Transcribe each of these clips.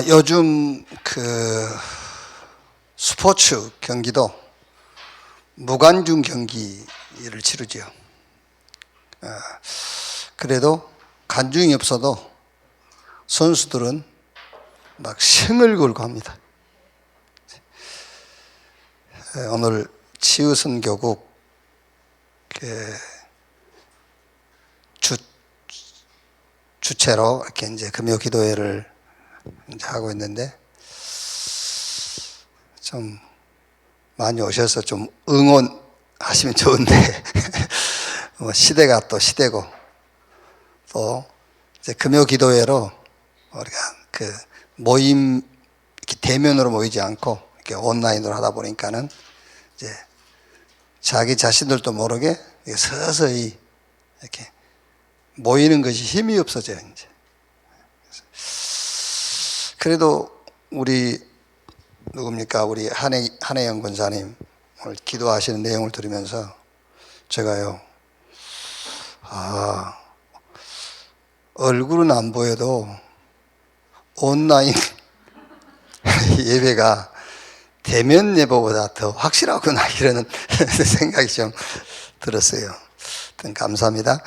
요즘 스포츠 경기도 무관중 경기를 치르죠. 그래도 관중이 없어도 선수들은 막 생을 걸고 합니다. 오늘 치유선교국 주체로 이렇게 이제 금요 기도회를 이제 하고 있는데, 좀 많이 오셔서 좀 응원하시면 좋은데 시대가 또 시대고, 또 이제 금요 기도회로 우리가 모임 이렇게 대면으로 모이지 않고 이렇게 온라인으로 하다 보니까는 이제 자기 자신들도 모르게 서서히 이렇게 모이는 것이 힘이 없어져요, 이제. 그래도 우리 우리 한혜영 권사님 오늘 기도하시는 내용을 들으면서 제가요, 얼굴은 안 보여도 온라인 예배가 대면 예배보다 더 확실하구나, 이런 생각이 좀 들었어요. 감사합니다.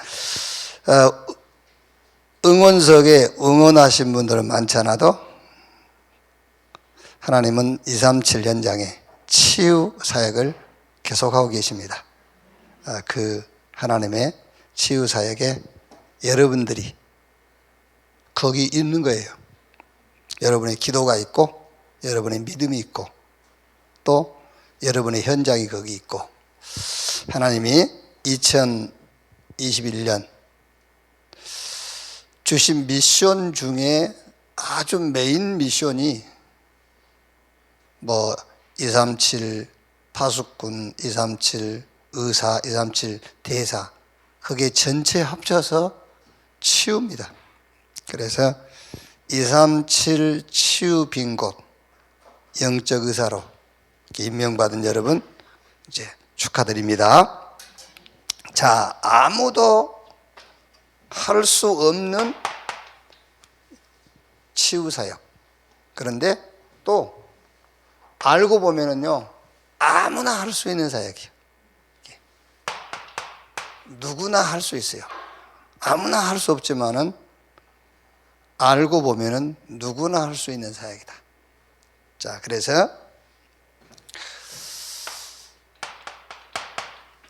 응원석에 응원하신 분들은 많지 않아도 하나님은 237 현장에 치유 사역을 계속하고 계십니다. 그 하나님의 치유 사역에 여러분들이 거기 있는 거예요. 여러분의 기도가 있고, 여러분의 믿음이 있고, 또 여러분의 현장이 거기 있고, 하나님이 2021년 주신 미션 중에 아주 메인 미션이 237 파수꾼, 237 의사, 237 대사, 그게 전체 합쳐서 치유입니다. 그래서 237 치유 빈 곳 영적 의사로 임명받은 여러분 이제 축하드립니다. 자, 아무도 할 수 없는 치유 사역. 그런데 또 알고 보면은요, 아무나 할 수 있는 사역이에요. 누구나 할 수 있어요. 아무나 할 수 없지만은 알고 보면은 누구나 할 수 있는 사역이다. 자, 그래서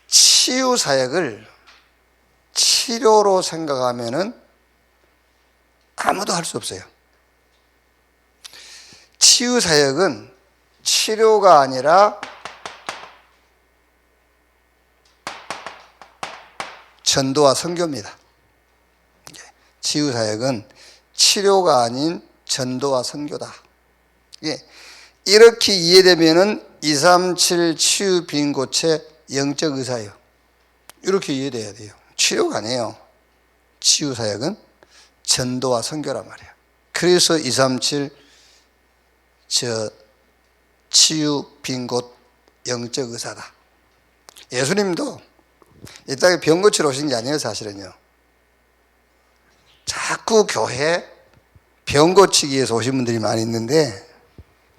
치유 사역을 치료로 생각하면은 아무도 할 수 없어요. 치유 사역은 치료가 아니라 전도와 선교입니다. 치유 사역은 치료가 아닌 전도와 선교다. 이렇게 이해되면은 237 치유 빈 곳의 영적 의사예요. 이렇게 이해돼야 돼요. 치료가 아니에요. 치유 사역은 전도와 선교란 말이에요. 그래서 237 치유 빈 곳 영적 의사다. 예수님도 이 땅에 병 고치러 오신 게 아니에요, 사실은요. 자꾸 교회 병 고치기 위해서 오신 분들이 많이 있는데,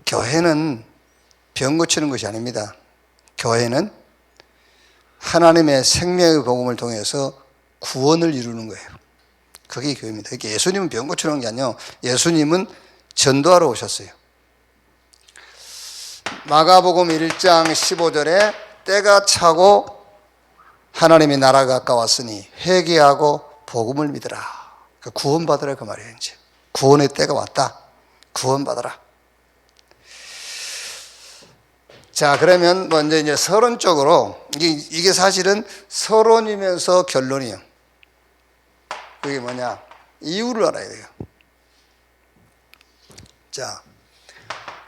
교회는 병 고치는 것이 아닙니다. 교회는 하나님의 생명의 복음을 통해서 구원을 이루는 거예요. 그게 교회입니다. 그러니까 예수님은 병 고치러 온 게 아니에요. 예수님은 전도하러 오셨어요. 마가복음 1장 15절에 때가 차고 하나님의 나라가 가까웠으니 회개하고 복음을 믿으라. 구원받으라, 그 말이에요. 이제 구원의 때가 왔다. 구원받아라. 자, 그러면 먼저 이제 서론적으로, 이게 사실은 서론이면서 결론이에요. 그게 뭐냐? 이유를 알아야 돼요. 자,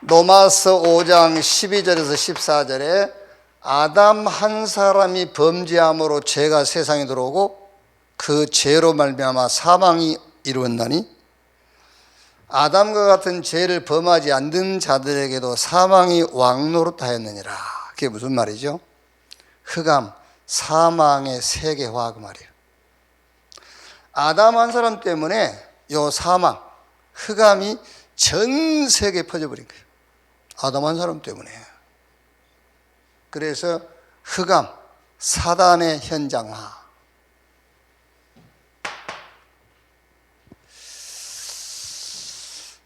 로마서 5장 12절에서 14절에 아담 한 사람이 범죄함으로 죄가 세상에 들어오고 그 죄로 말미암아 사망이 이루어졌나니 아담과 같은 죄를 범하지 않는 자들에게도 사망이 왕노릇하였느니라. 그게 무슨 말이죠? 흑암, 사망의 세계화, 그 말이에요. 아담 한 사람 때문에 요 사망, 흑암이 전 세계에 퍼져버린 거예요. 아담 한 사람 때문에. 그래서 흑암, 사단의 현장화.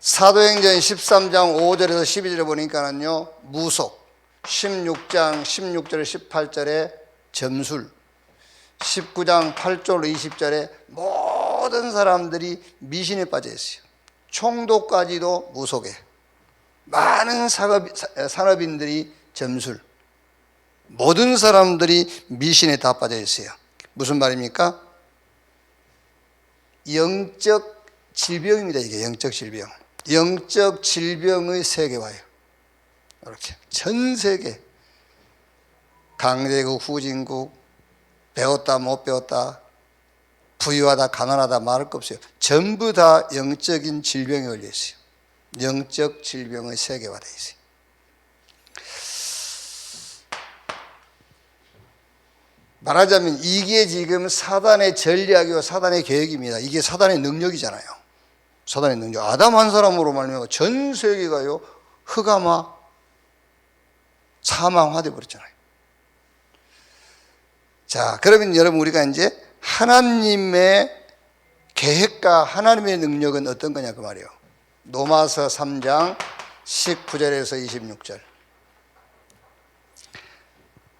사도행전 13장 5절에서 12절에 보니까는요, 무속, 16장 16절 18절에 점술, 19장 8절 20절에 모든 사람들이 미신에 빠져 있어요. 총독까지도 무속에, 많은 산업인들이 점술, 모든 사람들이 미신에 다 빠져 있어요. 무슨 말입니까? 영적 질병입니다. 이게 영적 질병. 영적 질병의 세계화예요. 이렇게 전 세계, 강대국, 후진국, 배웠다 못 배웠다, 부유하다 가난하다 말할 거 없어요. 전부 다 영적인 질병에 걸려 있어요. 영적 질병의 세계화되어 있어요. 말하자면 이게 지금 사단의 전략이고 사단의 계획입니다. 이게 사단의 능력이잖아요. 사단의 능력. 아담 한 사람으로 말미암아 전 세계가요, 흑암화, 사망화돼 버렸잖아요. 자, 그러면 여러분, 우리가 이제 하나님의 계획과 하나님의 능력은 어떤 거냐 그 말이에요. 로마서 3장 19절에서 26절.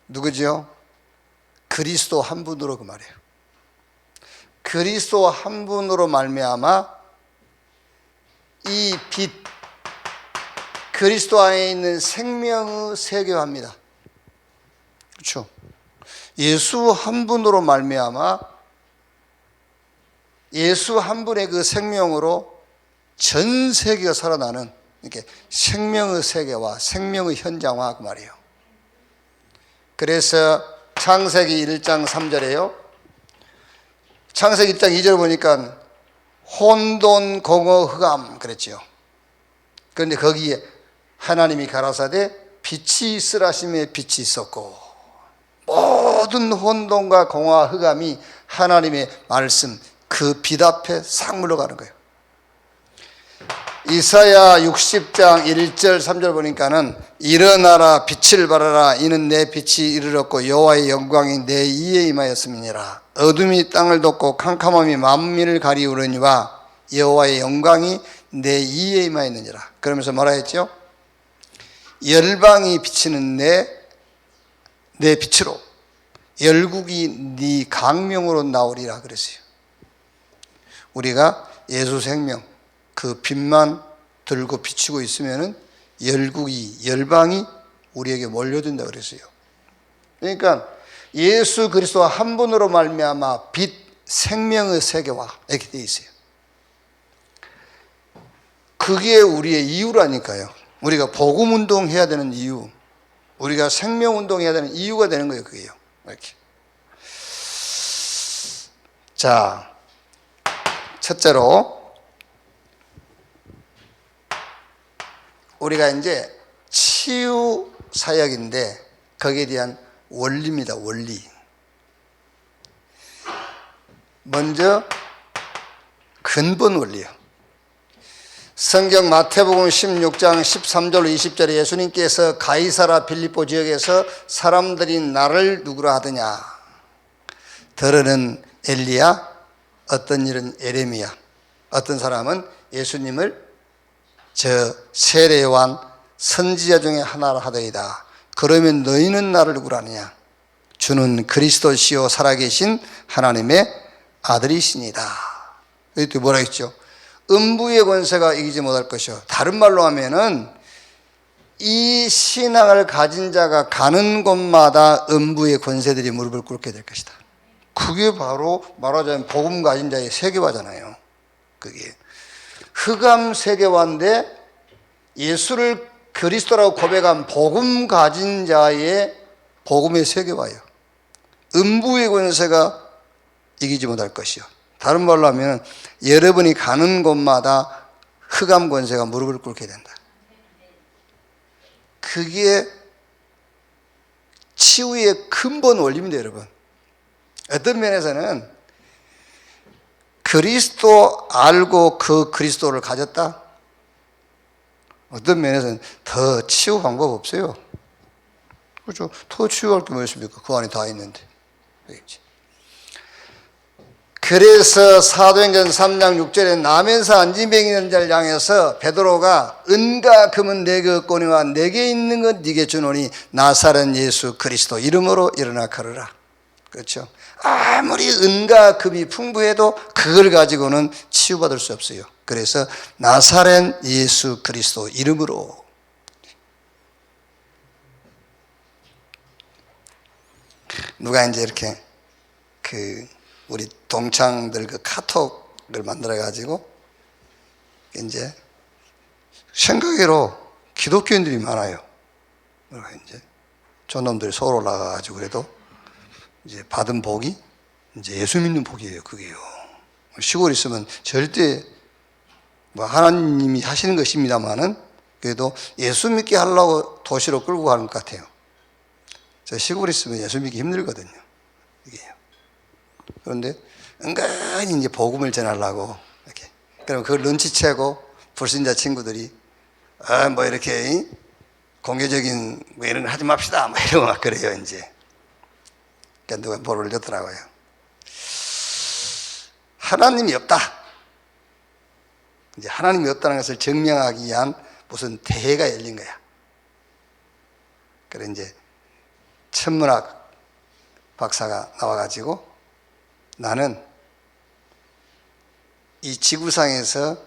누구죠? 그리스도 한 분으로 그 말이에요. 그리스도 한 분으로 말미암아 이 빛, 그리스도 안에 있는 생명의 세계화입니다. 그렇죠? 예수 한 분으로 말미암아 예수 한 분의 그 생명으로 전 세계가 살아나는, 이렇게 생명의 세계화, 생명의 현장화 그 말이에요. 그래서 창세기 1장 3절에요. 창세기 1장 2절 보니까 혼돈 공허 흑암 그랬죠. 그런데 거기에 하나님이 가라사대 빛이 있으라 하심에 빛이 있었고, 모든 혼돈과 공허와 흑암이 하나님의 말씀 그 빛 앞에 싹 물러가는 거예요. 이사야 60장 1절 3절 보니까는 일어나라 빛을 발하라 이는 내 빛이 이르렀고 여호와의 영광이 내 이에 임하였음이니라. 어둠이 땅을 덮고 캄캄함이 만민을 가리우려니와 여호와의 영광이 내 이에 임하였느니라. 그러면서 뭐라 했죠? 열방이 비치는 내 빛으로 열국이 네 강명으로 나오리라 그랬어요. 우리가 예수 생명 그 빛만 들고 비치고 있으면은 열국이, 열방이 우리에게 몰려든다 그랬어요. 그러니까 예수 그리스도 한 분으로 말미암아 빛, 생명의 세계화 이렇게 되어 있어요. 그게 우리의 이유라니까요. 우리가 복음 운동해야 되는 이유, 우리가 생명 운동해야 되는 이유가 되는 거예요. 그게요. 이렇게. 자, 첫째로 우리가 이제 치유 사역인데 거기에 대한 원리입니다. 원리. 먼저 근본 원리요. 성경 마태복음 16장 13절 20절에 예수님께서 가이사라 빌립보 지역에서 사람들이 나를 누구라 하더냐. 더러는 엘리야, 어떤 일은 에레미야, 어떤 사람은 예수님을 저 세례요한 선지자 중에 하나라 하더이다. 그러면 너희는 나를 누구라 하느냐. 주는 그리스도시요 살아계신 하나님의 아들이시니다. 여기 또 뭐라 했죠? 음부의 권세가 이기지 못할 것이요. 다른 말로 하면은 이 신앙을 가진 자가 가는 곳마다 음부의 권세들이 무릎을 꿇게 될 것이다. 그게 바로 말하자면 복음 가진 자의 세계화잖아요. 그게 흑암 세계화인데 예수를 그리스도라고 고백한 복음 가진 자의 복음의 세계화예요. 음부의 권세가 이기지 못할 것이요. 다른 말로 하면 여러분이 가는 곳마다 흑암 권세가 무릎을 꿇게 된다. 그게 치유의 근본 원리입니다, 여러분. 어떤 면에서는 그리스도 알고 그 그리스도를 가졌다? 어떤 면에서는 더 치유 방법 없어요. 그렇죠? 더 치유할 게 뭐 있습니까? 그 안에 다 있는데. 그렇지? 그래서 사도행전 3장 6절에 나면서 안진병이 있는 자를 향해서 베드로가 은과 금은 내게 없거니와 내게 있는 건 네게 주노니 나사렛 예수 그리스도 이름으로 일어나 걸으라. 그렇죠? 아무리 은과 금이 풍부해도 그걸 가지고는 치유받을 수 없어요. 그래서 나사렛 예수 그리스도 이름으로. 누가 이제 이렇게 우리 동창들 카톡을 만들어 가지고 이제 생각외로 기독교인들이 많아요. 이제 저놈들이 서로 나가 가지고 그래도 이제 받은 복이 이제 예수 믿는 복이에요. 그게요. 시골에 있으면 절대 뭐 하나님이 하시는 것입니다만은 그래도 예수 믿게 하려고 도시로 끌고 가는 것 같아요. 저 시골에 있으면 예수 믿기 힘들거든요. 이게요. 그런데 은근히 이제 복음을 전하려고 이렇게. 그럼 그걸 눈치채고 불신자 친구들이 뭐 이렇게 공개적인 뭐 이런 거 하지 맙시다 뭐 이러고 막 그래요 이제. 그러니까 누가 뭘 올렸더라고요. 하나님이 없다. 이제 하나님이 없다는 것을 증명하기 위한 무슨 대회가 열린 거야. 그래 이제 천문학 박사가 나와가지고 나는 이 지구상에서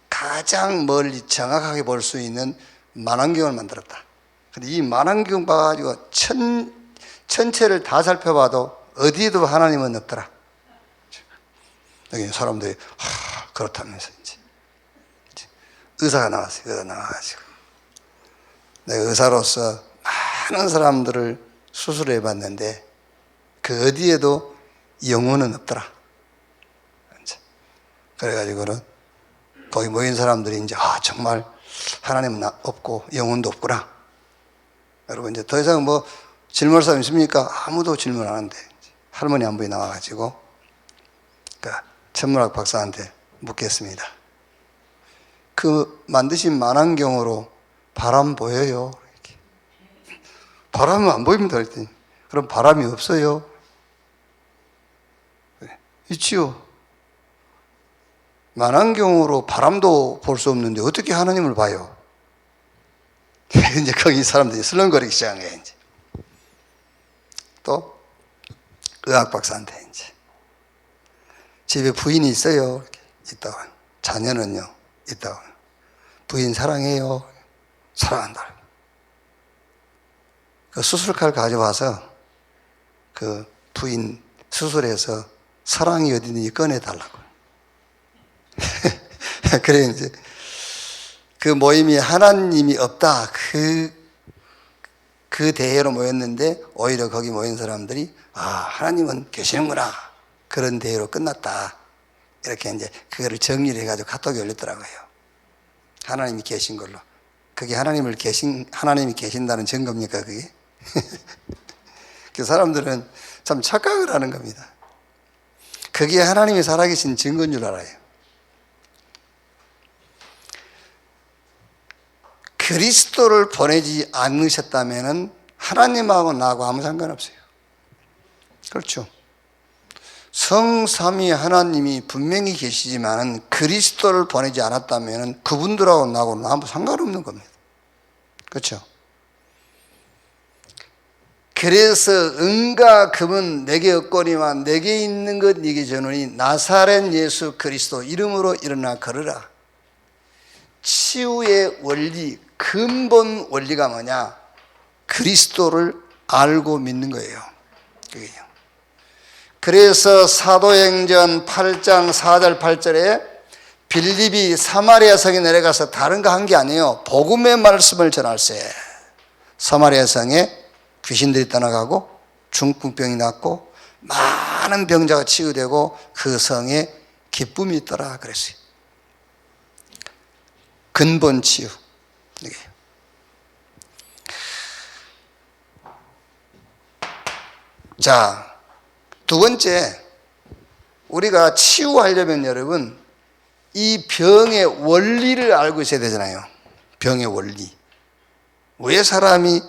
가장 멀리 정확하게 볼 수 있는 만환경을 만들었다. 근데 이 만환경 봐가지고 천체를 다 살펴봐도 어디에도 하나님은 없더라. 여기 사람들이 그렇다면서 이제 의사가 나왔어요. 의사 나와가지고 내가 의사로서 많은 사람들을 수술해 봤는데 그 어디에도 영혼은 없더라. 그래가지고는 거기 모인 사람들이 이제 정말 하나님은 없고 영혼도 없구나. 여러분 이제 더 이상 뭐 질문할 사람 있습니까? 아무도 질문 안 하는데 할머니 한 분이 나와가지고 천문학 박사한테 묻겠습니다. 그 만드신 만환경으로 바람 보여요? 이렇게. 바람은 안 보입니다. 그랬더니 그럼 바람이 없어요? 있지요. 만환경으로 바람도 볼 수 없는데 어떻게 하나님을 봐요? 이제 거기 사람들이 슬렁거리기 시작한 거예요. 이제. 또 의학 박사한테 이제 집에 부인이 있어요. 이렇게 있다고. 자녀는요? 있다고. 부인 사랑해요. 사랑한다. 그 수술칼 가져와서 그 부인 수술해서 사랑이 어디 있는지 꺼내달라고. 그래 이제 그 모임이 하나님이 없다. 그 대회로 모였는데 오히려 거기 모인 사람들이 하나님은 계시는구나. 그런 대회로 끝났다. 이렇게 이제 그거를 정리를 해가지고 카톡에 올렸더라고요. 하나님이 계신 걸로. 그게 하나님이 계신다는 증거입니까, 그게? 그 사람들은 참 착각을 하는 겁니다. 그게 하나님이 살아계신 증거인 줄 알아요. 그리스도를 보내지 않으셨다면 하나님하고 나하고 아무 상관없어요. 그렇죠. 성삼위 하나님이 분명히 계시지만 그리스도를 보내지 않았다면 그분들하고 나하고는 아무 상관없는 겁니다. 그렇죠. 그래서 은과 금은 내게 없거니와 내게 있는 것 네게 주노니 나사렛 예수 그리스도 이름으로 일어나 걸으라. 치유의 원리, 근본 원리가 뭐냐? 그리스도를 알고 믿는 거예요. 그게요. 그래서 사도행전 8장 4절 8절에 빌립이 사마리아 성에 내려가서 다른 거 한 게 아니에요. 복음의 말씀을 전할세. 사마리아 성에 귀신들이 떠나가고 중풍병이 낫고 많은 병자가 치유되고 그 성에 기쁨이 있더라 그랬어요. 근본 치유. 자, 두 번째, 우리가 치유하려면 여러분 이 병의 원리를 알고 있어야 되잖아요. 병의 원리. 왜 사람이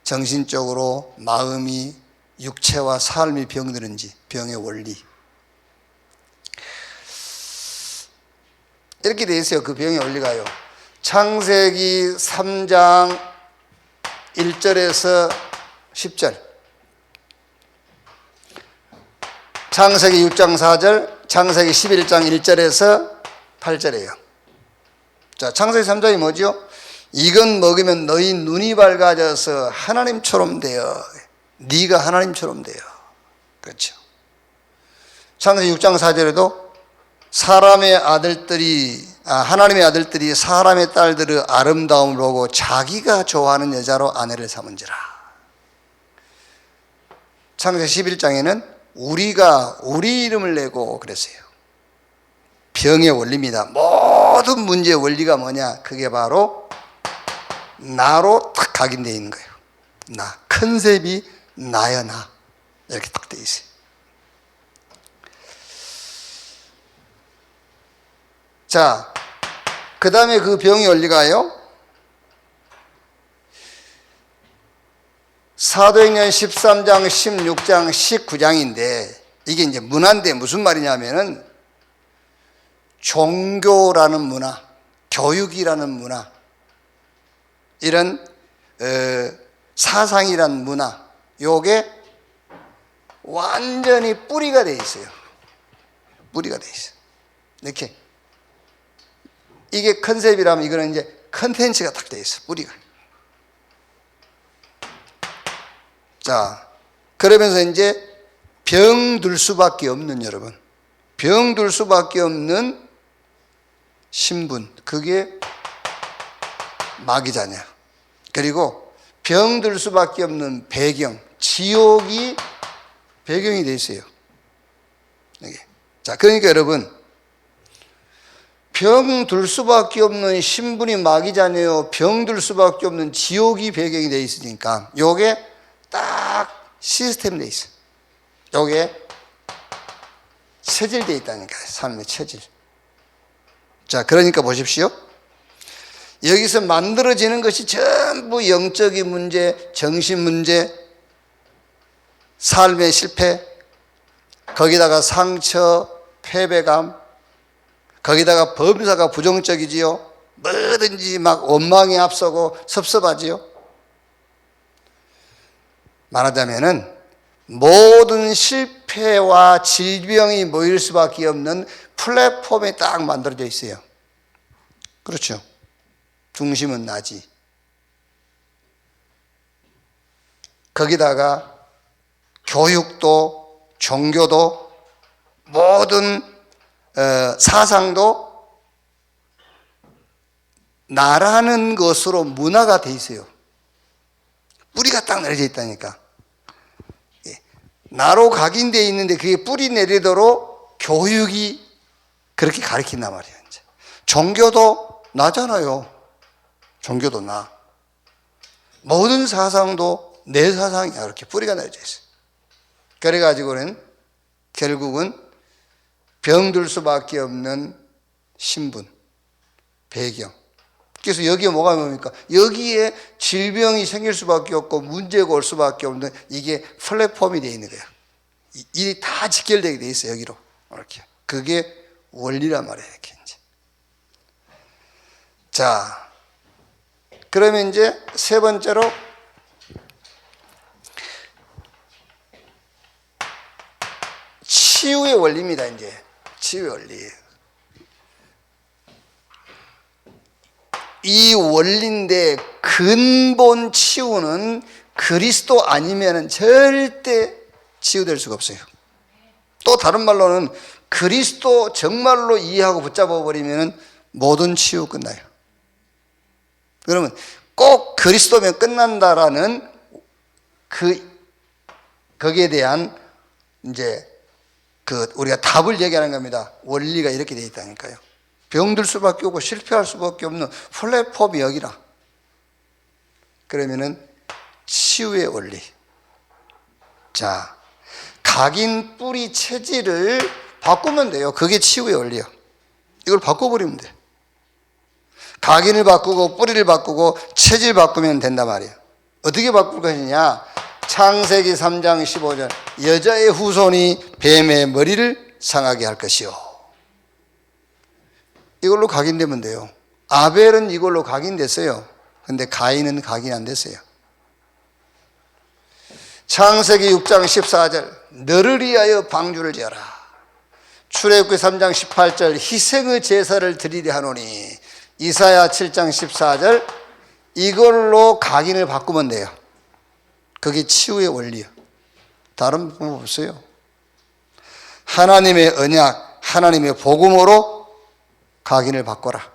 정신적으로 마음이 육체와 삶이 병드는지, 병의 원리. 이렇게 되어 있어요. 그 병의 원리가요. 창세기 3장 1절에서 10절, 창세기 6장 4절, 창세기 11장 1절에서 8절이에요. 자, 창세기 3장이 뭐죠? 이건 먹으면 너희 눈이 밝아져서 하나님처럼 되어, 네가 하나님처럼 되어. 그렇죠. 창세기 6장 4절에도 하나님의 아들들이 사람의 딸들의 아름다움을 보고 자기가 좋아하는 여자로 아내를 삼은지라. 창세기 11장에는 우리가 우리 이름을 내고 그랬어요. 병의 원리입니다. 모든 문제의 원리가 뭐냐? 그게 바로 나로 딱 각인되어 있는 거예요. 나, 컨셉이 나야 나, 이렇게 딱 되어 있어요. 자, 그 다음에 그 병의 원리가요, 사도행전 13장, 16장, 19장인데 이게 이제 문화인데 무슨 말이냐면은 종교라는 문화, 교육이라는 문화, 이런 사상이라는 문화, 요게 완전히 뿌리가 돼 있어요. 뿌리가 돼 있어요. 이렇게. 이게 컨셉이라면 이거는 이제 컨텐츠가 딱 돼 있어, 뿌리가. 자, 그러면서 이제 병들 수밖에 없는, 여러분, 병들 수밖에 없는 신분, 그게 마귀자녀. 그리고 병들 수밖에 없는 배경, 지옥이 배경이 돼 있어요. 여기. 자, 그러니까 여러분, 병들 수밖에 없는 신분이 마귀자녀요, 병들 수밖에 없는 지옥이 배경이 돼 있으니까 요게 딱 시스템 돼 있어요. 요게 체질되어 있다니까요. 삶의 체질. 자, 그러니까 보십시오. 여기서 만들어지는 것이 전부 영적인 문제, 정신 문제, 삶의 실패, 거기다가 상처, 패배감, 거기다가 범사가 부정적이지요. 뭐든지 막 원망이 앞서고 섭섭하지요. 말하자면은 모든 실패와 질병이 모일 수밖에 없는 플랫폼이 딱 만들어져 있어요. 그렇죠. 중심은 나지. 거기다가 교육도 종교도 모든 사상도 나라는 것으로 문화가 돼 있어요. 뿌리가 딱 내려져 있다니까. 나로 각인되어 있는데 그게 뿌리 내리도록 교육이 그렇게 가르친단 말이에요. 이제. 종교도 나잖아요. 종교도 나. 모든 사상도 내 사상이야. 이렇게 뿌리가 내려져 있어요. 그래가지고는 결국은 병들 수밖에 없는 신분, 배경. 그래서 여기에 뭐가 뭡니까? 여기에 질병이 생길 수밖에 없고 문제가 올 수밖에 없는 이게 플랫폼이 되어 있는 거야. 일이 다 직결되게 되어 있어요. 여기로. 이렇게. 그게 원리란 말이에요. 이렇게 이제. 자, 그러면 이제 세 번째로 치유의 원리입니다. 이제 치유의 원리. 이 원리인데 근본 치유는 그리스도 아니면 절대 치유될 수가 없어요. 또 다른 말로는 그리스도 정말로 이해하고 붙잡아 버리면 모든 치유 끝나요. 그러면 꼭 그리스도면 끝난다라는 거기에 대한 이제 우리가 답을 얘기하는 겁니다. 원리가 이렇게 되어 있다니까요. 병들 수밖에 없고 실패할 수밖에 없는 플랫폼이 여기라. 그러면은 치유의 원리. 자, 각인 뿌리 체질을 바꾸면 돼요. 그게 치유의 원리예요. 이걸 바꿔버리면 돼. 각인을 바꾸고 뿌리를 바꾸고 체질 바꾸면 된단 말이에요. 어떻게 바꿀 것이냐? 창세기 3장 15절 여자의 후손이 뱀의 머리를 상하게 할 것이요. 이걸로 각인되면 돼요. 아벨은 이걸로 각인됐어요. 근데 가인은 각인 안 됐어요. 창세기 6장 14절 너를 위하여 방주를 지어라. 출애굽기 3장 18절 희생의 제사를 드리려 하노니. 이사야 7장 14절 이걸로 각인을 바꾸면 돼요. 그게 치유의 원리예요. 다른 방법 없어요. 하나님의 언약, 하나님의 복음으로 각인을 바꿔라.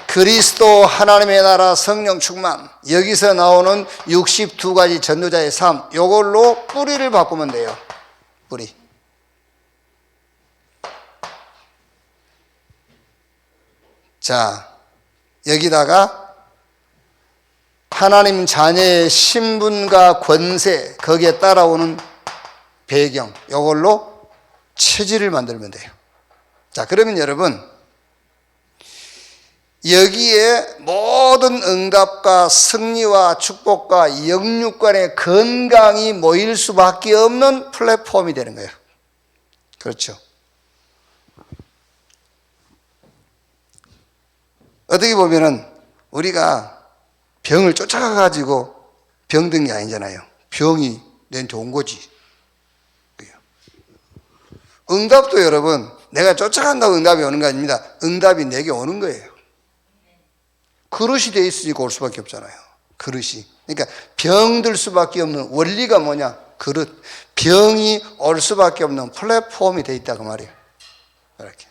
그리스도 하나님의 나라 성령 충만, 여기서 나오는 62가지 전도자의 삶, 이걸로 뿌리를 바꾸면 돼요. 뿌리. 자, 여기다가 하나님 자녀의 신분과 권세, 거기에 따라오는 배경, 이걸로 체질을 만들면 돼요. 자, 그러면 여러분, 여기에 모든 응답과 승리와 축복과 영육간의 건강이 모일 수밖에 없는 플랫폼이 되는 거예요. 그렇죠. 어떻게 보면은 우리가 병을 쫓아가가지고 병든 게 아니잖아요. 병이 낸 좋은 거지. 응답도 여러분, 내가 쫓아간다고 응답이 오는 거 아닙니다. 응답이 내게 오는 거예요. 그릇이 돼 있으니까 올 수밖에 없잖아요. 그릇이. 그러니까 병들 수밖에 없는 원리가 뭐냐? 그릇. 병이 올 수밖에 없는 플랫폼이 돼 있다 그 말이에요. 이렇게.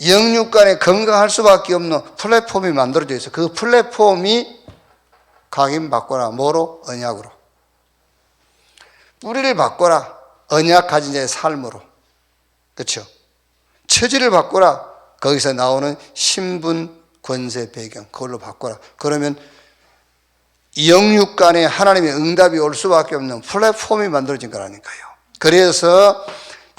영육간에 건강할 수밖에 없는 플랫폼이 만들어져 있어요. 그 플랫폼이 각인바꿔라. 뭐로? 언약으로. 뿌리를 바꿔라. 언약 가진 자의 삶으로. 그렇죠? 처지를 바꿔라. 거기서 나오는 신분, 권세, 배경, 그걸로 바꿔라. 그러면 영육간에 하나님의 응답이 올 수밖에 없는 플랫폼이 만들어진 거라니까요. 그래서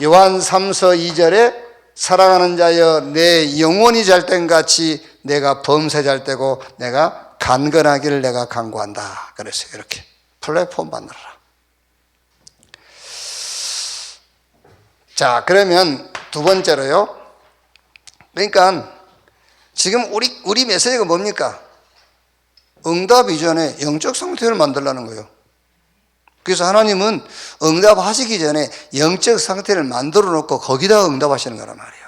요한 3서 2절에 사랑하는 자여 내 영혼이 잘된 같이 내가 범사 잘되고 내가 간건하기를 내가 간구한다. 그래서 이렇게 플랫폼 만들어라. 자, 그러면 두 번째로요. 그러니까 지금 우리 메시지가 뭡니까? 응답 이전에 영적 상태를 만들라는 거예요. 그래서 하나님은 응답하시기 전에 영적 상태를 만들어 놓고 거기다가 응답하시는 거란 말이에요.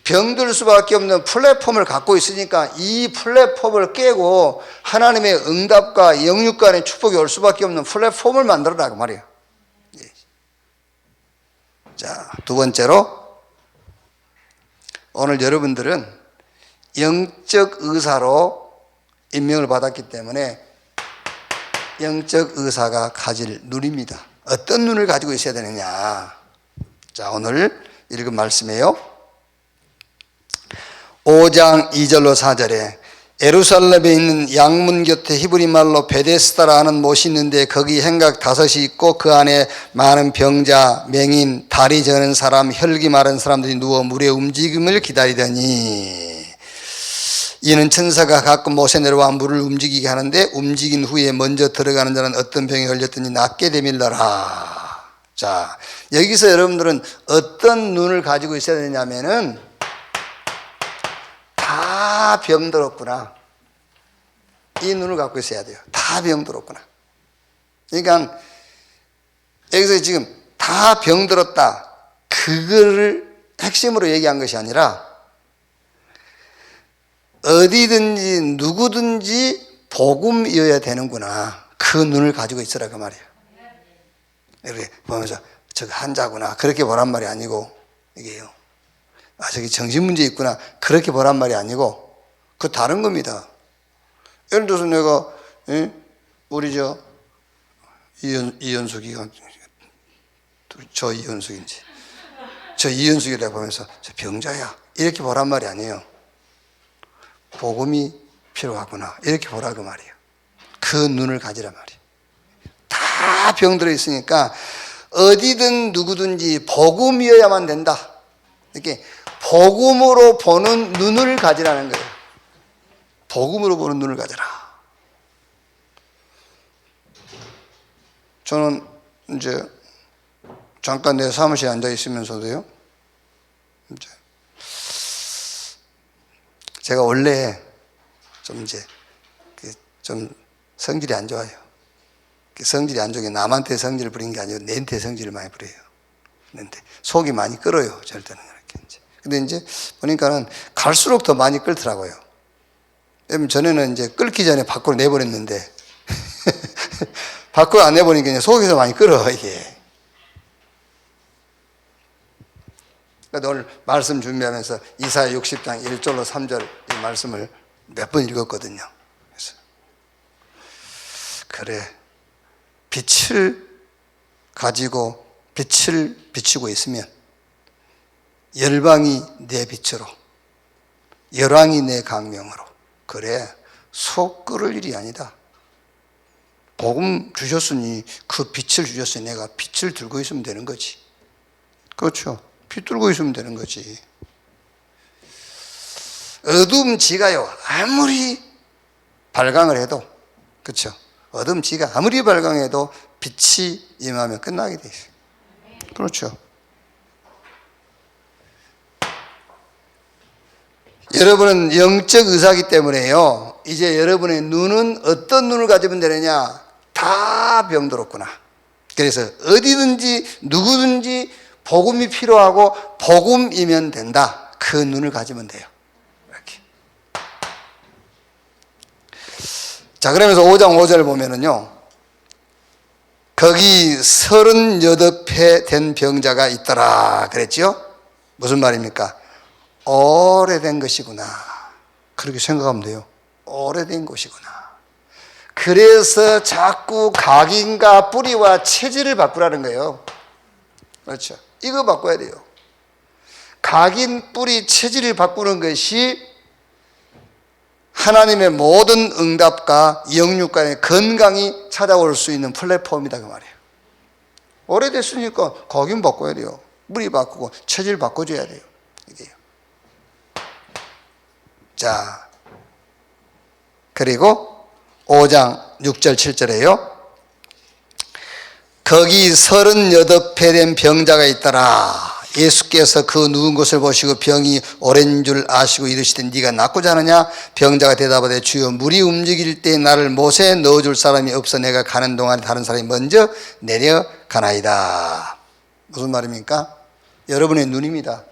병들 수밖에 없는 플랫폼을 갖고 있으니까 이 플랫폼을 깨고 하나님의 응답과 영육간의 축복이 올 수밖에 없는 플랫폼을 만들어라 그 말이에요. 자, 두 번째로 오늘 여러분들은 영적 의사로 임명을 받았기 때문에 영적 의사가 가질 눈입니다. 어떤 눈을 가지고 있어야 되느냐? 자, 오늘 읽은 말씀이에요. 5장 2절로 4절에 예루살렘에 있는 양문 곁에 히브리 말로 베데스다라 하는 못이 있는데 거기 행각 5이 있고 그 안에 많은 병자, 맹인, 다리 저는 사람, 혈기 마른 사람들이 누워 물의 움직임을 기다리더니 이는 천사가 가끔 못에 내려와 물을 움직이게 하는데 움직인 후에 먼저 들어가는 자는 어떤 병에 걸렸더니 낫게 되밀더라. 자, 여기서 여러분들은 어떤 눈을 가지고 있어야 되냐면은 다 병들었구나. 이 눈을 갖고 있어야 돼요. 다 병들었구나. 그러니까 여기서 지금 다 병들었다. 그거를 핵심으로 얘기한 것이 아니라 어디든지 누구든지 복음이어야 되는구나. 그 눈을 가지고 있으라 그 말이에요. 이렇게 보면서 저거 한자구나. 그렇게 보란 말이 아니고 이게요. 아, 저기 정신문제 있구나. 그렇게 보란 말이 아니고, 그 다른 겁니다. 예를 들어서 내가, 우리 이현숙이가, 저 이현숙인지, 저 이현숙이 내가 보면서, 저 병자야. 이렇게 보란 말이 아니에요. 복음이 필요하구나. 이렇게 보라 그 말이에요. 그 눈을 가지란 말이에요. 다 병들어 있으니까, 어디든 누구든지 복음이어야만 된다. 이렇게 복음으로 보는 눈을 가지라는 거예요. 복음으로 보는 눈을 가져라. 저는 이제 잠깐 내 사무실에 앉아 있으면서도요, 이제 제가 원래 좀 이제 좀 성질이 안 좋아요. 성질이 안 좋은 게 남한테 성질을 부리는 게 아니고 내한테 성질을 많이 부려요. 근데 속이 많이 끓어요. 절 때는 이렇게 이제. 근데 이제 보니까는 갈수록 더 많이 끓더라고요. 왜냐면 전에는 이제 끓기 전에 밖으로 내버렸는데 밖으로 안 내보니까 이제 속에서 많이 끓어 이게. 그러니까 오늘 말씀 준비하면서 이사야 60장 1절로 3절 이 말씀을 몇 번 읽었거든요. 그래서 그래, 빛을 가지고 빛을 비추고 있으면 열방이 내 빛으로, 열왕이 내 강명으로. 그래, 속 끓을 일이 아니다. 복음 주셨으니, 그 빛을 주셨으니 내가 빛을 들고 있으면 되는 거지. 그렇죠. 빛 들고 있으면 되는 거지. 어둠 지가요, 아무리 발광을 해도, 그렇죠. 어둠 지가 아무리 발광해도 빛이 임하면 끝나게 돼 있어요. 그렇죠. 여러분은 영적 의사이기 때문에요, 이제 여러분의 눈은 어떤 눈을 가지면 되느냐? 다 병들었구나. 그래서 어디든지 누구든지 복음이 필요하고 복음이면 된다. 그 눈을 가지면 돼요. 이렇게. 자, 그러면서 5장 5절 보면은요, 거기 38회 된 병자가 있더라 그랬죠? 무슨 말입니까? 오래된 것이구나. 그렇게 생각하면 돼요. 오래된 것이구나. 그래서 자꾸 각인과 뿌리와 체질을 바꾸라는 거예요. 그렇죠. 이거 바꿔야 돼요. 각인, 뿌리, 체질을 바꾸는 것이 하나님의 모든 응답과 영육간의 건강이 찾아올 수 있는 플랫폼이다 그 말이에요. 오래됐으니까 각인 바꿔야 돼요. 뿌리 바꾸고 체질 바꿔줘야 돼요. 이게요. 자, 그리고 5장 6절 7절에요. 거기 38회 된 병자가 있더라. 예수께서 그 누운 것을 보시고 병이 오랜 줄 아시고 이르시되 네가 낫고자 하느냐? 병자가 대답하되 주여, 물이 움직일 때 나를 못에 넣어줄 사람이 없어 내가 가는 동안에 다른 사람이 먼저 내려가나이다. 무슨 말입니까? 여러분의 눈입니다.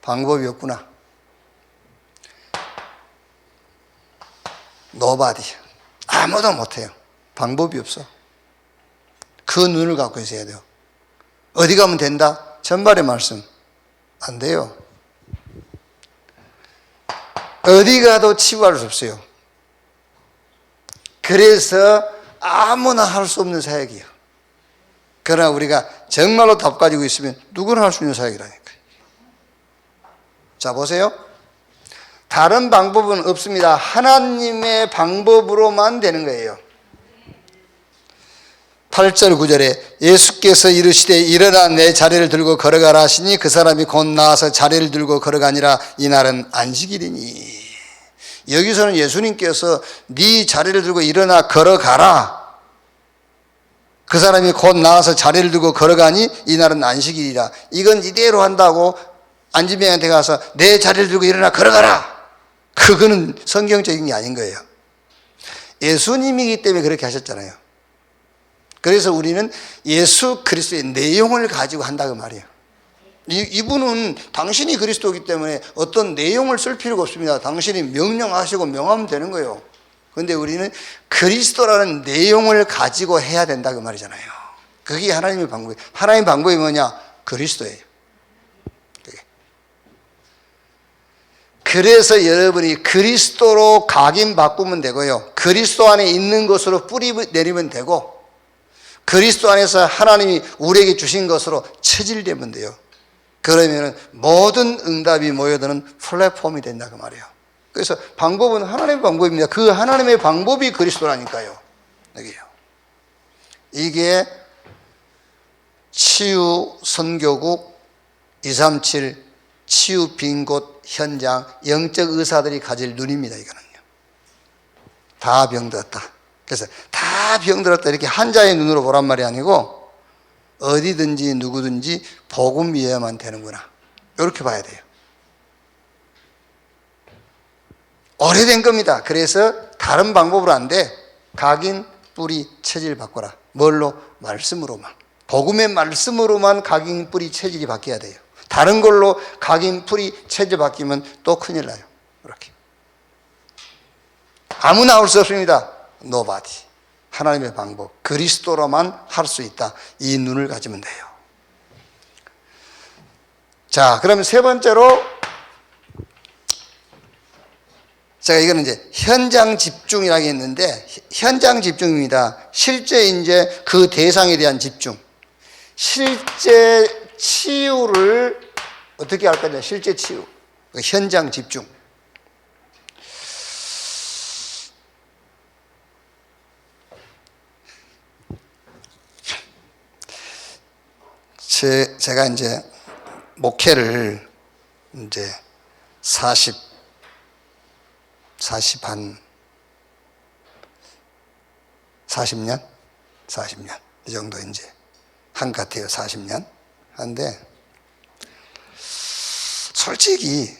방법이 없구나. 노바디, 아무도 못해요. 방법이 없어. 그 눈을 갖고 있어야 돼요. 어디 가면 된다? 전발의 말씀 안 돼요. 어디 가도 치유할 수 없어요. 그래서 아무나 할 수 없는 사역이에요. 그러나 우리가 정말로 답 가지고 있으면 누구나 할 수 있는 사역이라니까요. 자, 보세요. 다른 방법은 없습니다. 하나님의 방법으로만 되는 거예요. 8절 9절에 예수께서 이르시되 일어나 내 자리를 들고 걸어가라 하시니 그 사람이 곧 나와서 자리를 들고 걸어가니라. 이날은 안식일이니. 여기서는 예수님께서 네 자리를 들고 일어나 걸어가라. 그 사람이 곧 나와서 자리를 들고 걸어가니 이날은 안식일이라. 이건 이대로 한다고 안진병한테 가서 내 자리를 들고 일어나 걸어가라. 그거는 성경적인 게 아닌 거예요. 예수님이기 때문에 그렇게 하셨잖아요. 그래서 우리는 예수 그리스도의 내용을 가지고 한다고 말이에요. 이분은 당신이 그리스도이기 때문에 어떤 내용을 쓸 필요가 없습니다. 당신이 명령하시고 명하면 되는 거예요. 그런데 우리는 그리스도라는 내용을 가지고 해야 된다 그 말이잖아요. 그게 하나님의 방법이에요. 하나님의 방법이 뭐냐? 그리스도예요. 그래서 여러분이 그리스도로 각인 바꾸면 되고요, 그리스도 안에 있는 것으로 뿌리 내리면 되고, 그리스도 안에서 하나님이 우리에게 주신 것으로 체질되면 돼요. 그러면 모든 응답이 모여드는 플랫폼이 된다 그 말이에요. 그래서 방법은 하나님의 방법입니다. 그 하나님의 방법이 그리스도라니까요. 여기요. 이게 치유 선교국 237 치유 빈 곳 현장, 영적 의사들이 가질 눈입니다. 이거는요. 다 병들었다. 그래서 다 병들었다 이렇게 한자의 눈으로 보란 말이 아니고 어디든지 누구든지 복음 위에만 되는구나. 이렇게 봐야 돼요. 오래된 겁니다. 그래서 다른 방법으로 안 돼. 각인, 뿌리, 체질 바꿔라. 뭘로? 말씀으로만. 복음의 말씀으로만 각인, 뿌리, 체질이 바뀌어야 돼요. 다른 걸로 각인, 뿌리, 체질 바뀌면 또 큰일 나요. 이렇게. 아무나 할 수 없습니다. Nobody. 하나님의 방법. 그리스도로만 할 수 있다. 이 눈을 가지면 돼요. 자, 그러면 세 번째로 제가 이거는 이제 현장 집중이라고 했는데 현장 집중입니다. 실제 이제 그 대상에 대한 집중. 실제 치유를 어떻게 할 거냐? 실제 치유. 현장 집중. 제가 이제 목회를 이제 40년 이 정도 이제 한 것 같아요. 40년 한데 솔직히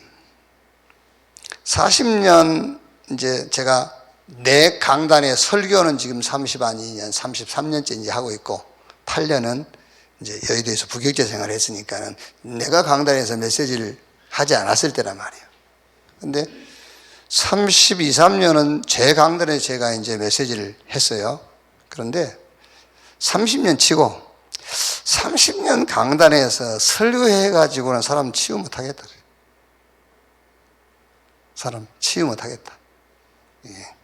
40년 이제 제가 내 강단의 설교는 지금 32년, 33년째 이제 하고 있고 8년은 이제 여의도에서 부교육자 생활을 했으니까는 내가 강단에서 메시지를 하지 않았을 때란 말이에요. 근데 32, 3년은 제 강단에 제가 이제 메시지를 했어요. 그런데 30년 치고 30년 강단에서 설교해가지고는 사람 치유 못하겠다. 사람 치유 못하겠다. 예.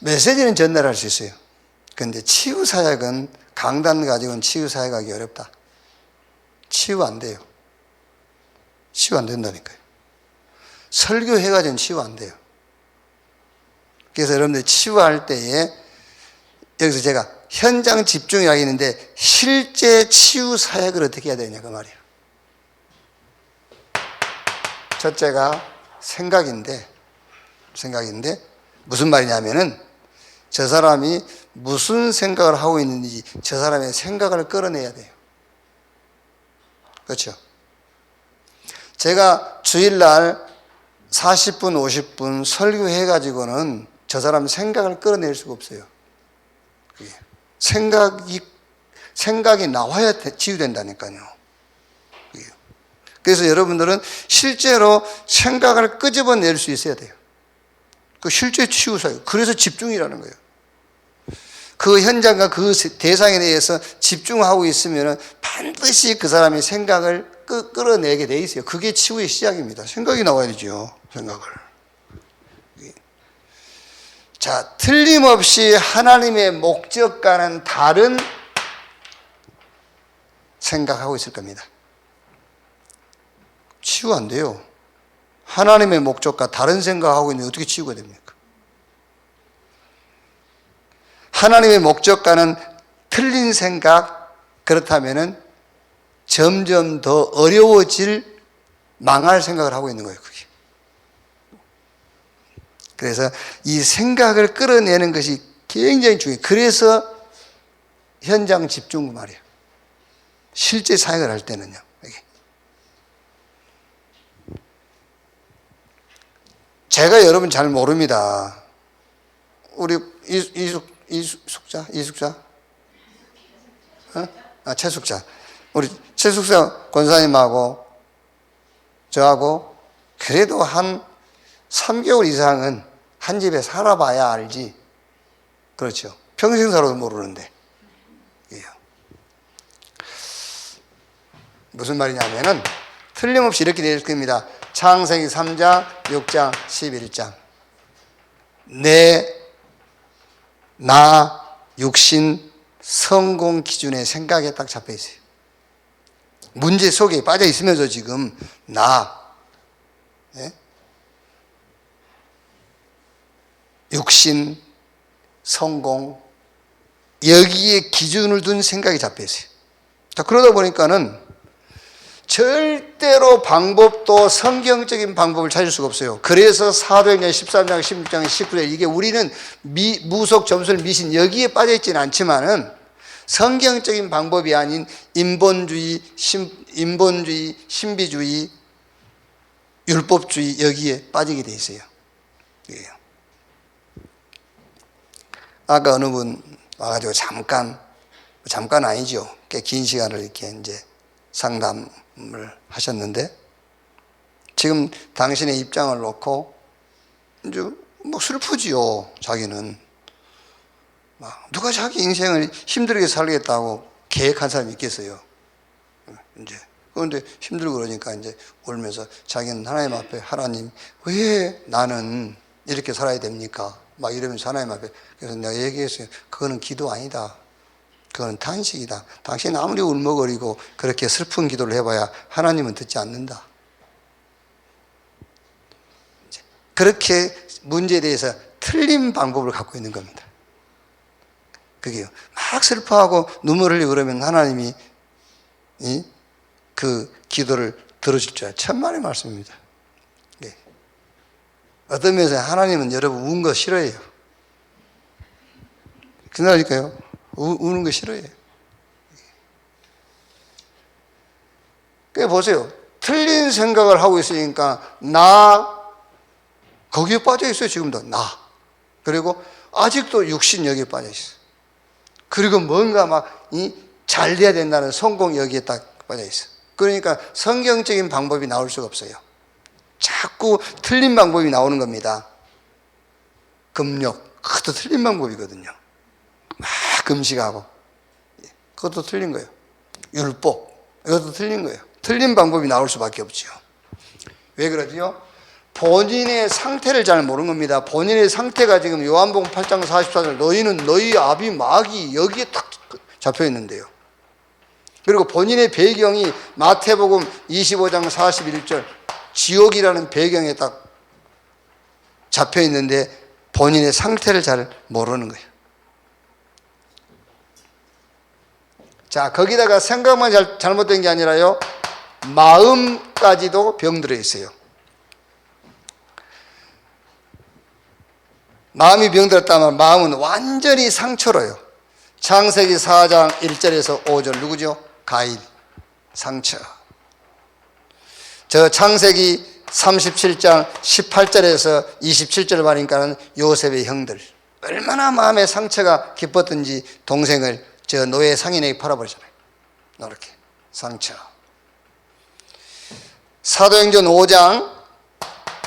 메시지는 전달할 수 있어요. 그런데 치유 사역은 강단 가지고는 치유 사역하기 어렵다. 치유 안 돼요. 치유 안 된다니까요. 설교해가지고는 치유 안 돼요. 그래서 여러분들 치유할 때에 여기서 제가 현장 집중이라고 했는데 실제 치유 사역을 어떻게 해야 되냐 그 말이에요. 첫째가 생각인데 무슨 말이냐면은 저 사람이 무슨 생각을 하고 있는지 저 사람의 생각을 끌어내야 돼요. 그렇죠? 제가 주일날 40분, 50분 설교해가지고는 저 사람 생각을 끌어낼 수가 없어요. 생각이 나와야 치유된다니까요. 그래서 여러분들은 실제로 생각을 끄집어낼 수 있어야 돼요. 그 실제 치유사예요. 그래서 집중이라는 거예요. 그 현장과 그 대상에 대해서 집중하고 있으면 반드시 그 사람의 생각을 끌어내게 돼 있어요. 그게 치유의 시작입니다. 생각이 나와야 되죠. 생각을. 자, 틀림없이 하나님의 목적과는 다른 생각하고 있을 겁니다. 치유 안 돼요. 하나님의 목적과 다른 생각하고 있는데 어떻게 치유가 됩니까? 하나님의 목적과는 틀린 생각, 그렇다면은 점점 더 어려워질 망할 생각을 하고 있는 거예요, 그게. 그래서 이 생각을 끌어내는 것이 굉장히 중요해요. 그래서 현장 집중 말이에요. 실제 사역을 할 때는요. 이게. 제가 여러분 잘 모릅니다. 우리 이숙자? 최숙자. 우리 최숙자 권사님하고 저하고 그래도 한 3개월 이상은 한 집에 살아봐야 알지. 그렇죠. 평생 살아도 모르는데. 무슨 말이냐면은 틀림없이 이렇게 되어 있을 겁니다. 창세기 3장, 6장, 11장. 나, 육신, 성공 기준의 생각에 딱 잡혀 있어요. 문제 속에 빠져 있으면서 지금 육신, 성공, 여기에 기준을 둔 생각이 잡혀 있어요. 자, 그러다 보니까는 절대로 방법도 성경적인 방법을 찾을 수가 없어요. 그래서 사도행전 13장, 16장, 19절 이게 우리는 무속 점술 미신 여기에 빠져 있지는 않지만은 성경적인 방법이 아닌 인본주의, 신비주의, 율법주의 여기에 빠지게 돼 있어요. 예. 아까 어느 분 와가지고 잠깐 아니죠. 꽤 긴 시간을 이렇게 이제 상담을 하셨는데 지금 당신의 입장을 놓고 이제 뭐 슬프지요. 자기는 누가 자기 인생을 힘들게 살겠다고 계획한 사람이 있겠어요. 이제 그런데 힘들고 그러니까 이제 울면서 자기는 하나님 앞에 하나님 왜 나는 이렇게 살아야 됩니까? 막 이러면서 하나님 앞에 그래서 내가 얘기했어요. 그거는 기도 아니다. 그건 탄식이다. 당신 아무리 울먹거리고 그렇게 슬픈 기도를 해봐야 하나님은 듣지 않는다. 그렇게 문제에 대해서 틀린 방법을 갖고 있는 겁니다. 그게요. 막 슬퍼하고 눈물 흘리고 그러면 하나님이 그 기도를 들어줄 줄 알아요. 천만의 말씀입니다. 네. 어떤 면에서 하나님은 여러분 우는 거 싫어해요. 그러니까요. 우는 거 싫어해요. 그러니까 보세요. 틀린 생각을 하고 있으니까 거기에 빠져 있어요. 지금도 그리고 아직도 육신 여기에 빠져 있어요. 그리고 뭔가 잘 돼야 된다는 성공 여기에 딱 빠져 있어요. 그러니까 성경적인 방법이 나올 수가 없어요. 자꾸 틀린 방법이 나오는 겁니다. 금욕, 그것도 틀린 방법이거든요. 막 금식하고 그것도 틀린 거예요. 율법, 이것도 틀린 거예요. 틀린 방법이 나올 수밖에 없죠. 왜 그러지요? 본인의 상태를 잘 모르는 겁니다. 본인의 상태가 지금 요한복음 8장 44절 너희는 너희 아비 마귀 여기에 딱 잡혀 있는데요. 그리고 본인의 배경이 마태복음 25장 41절 지옥이라는 배경에 딱 잡혀 있는데 본인의 상태를 잘 모르는 거예요. 자, 거기다가 생각만 잘못된 게 아니라요, 마음까지도 병들어 있어요. 마음이 병들었다면 마음은 완전히 상처로요. 창세기 4장 1절에서 5절 누구죠? 가인, 상처. 저 창세기 37장 18절에서 27절 말이니까는 요셉의 형들. 얼마나 마음에 상처가 깊었던지 동생을 저 노예 상인에게 팔아버리잖아요. 이렇게 상처. 사도행전 5장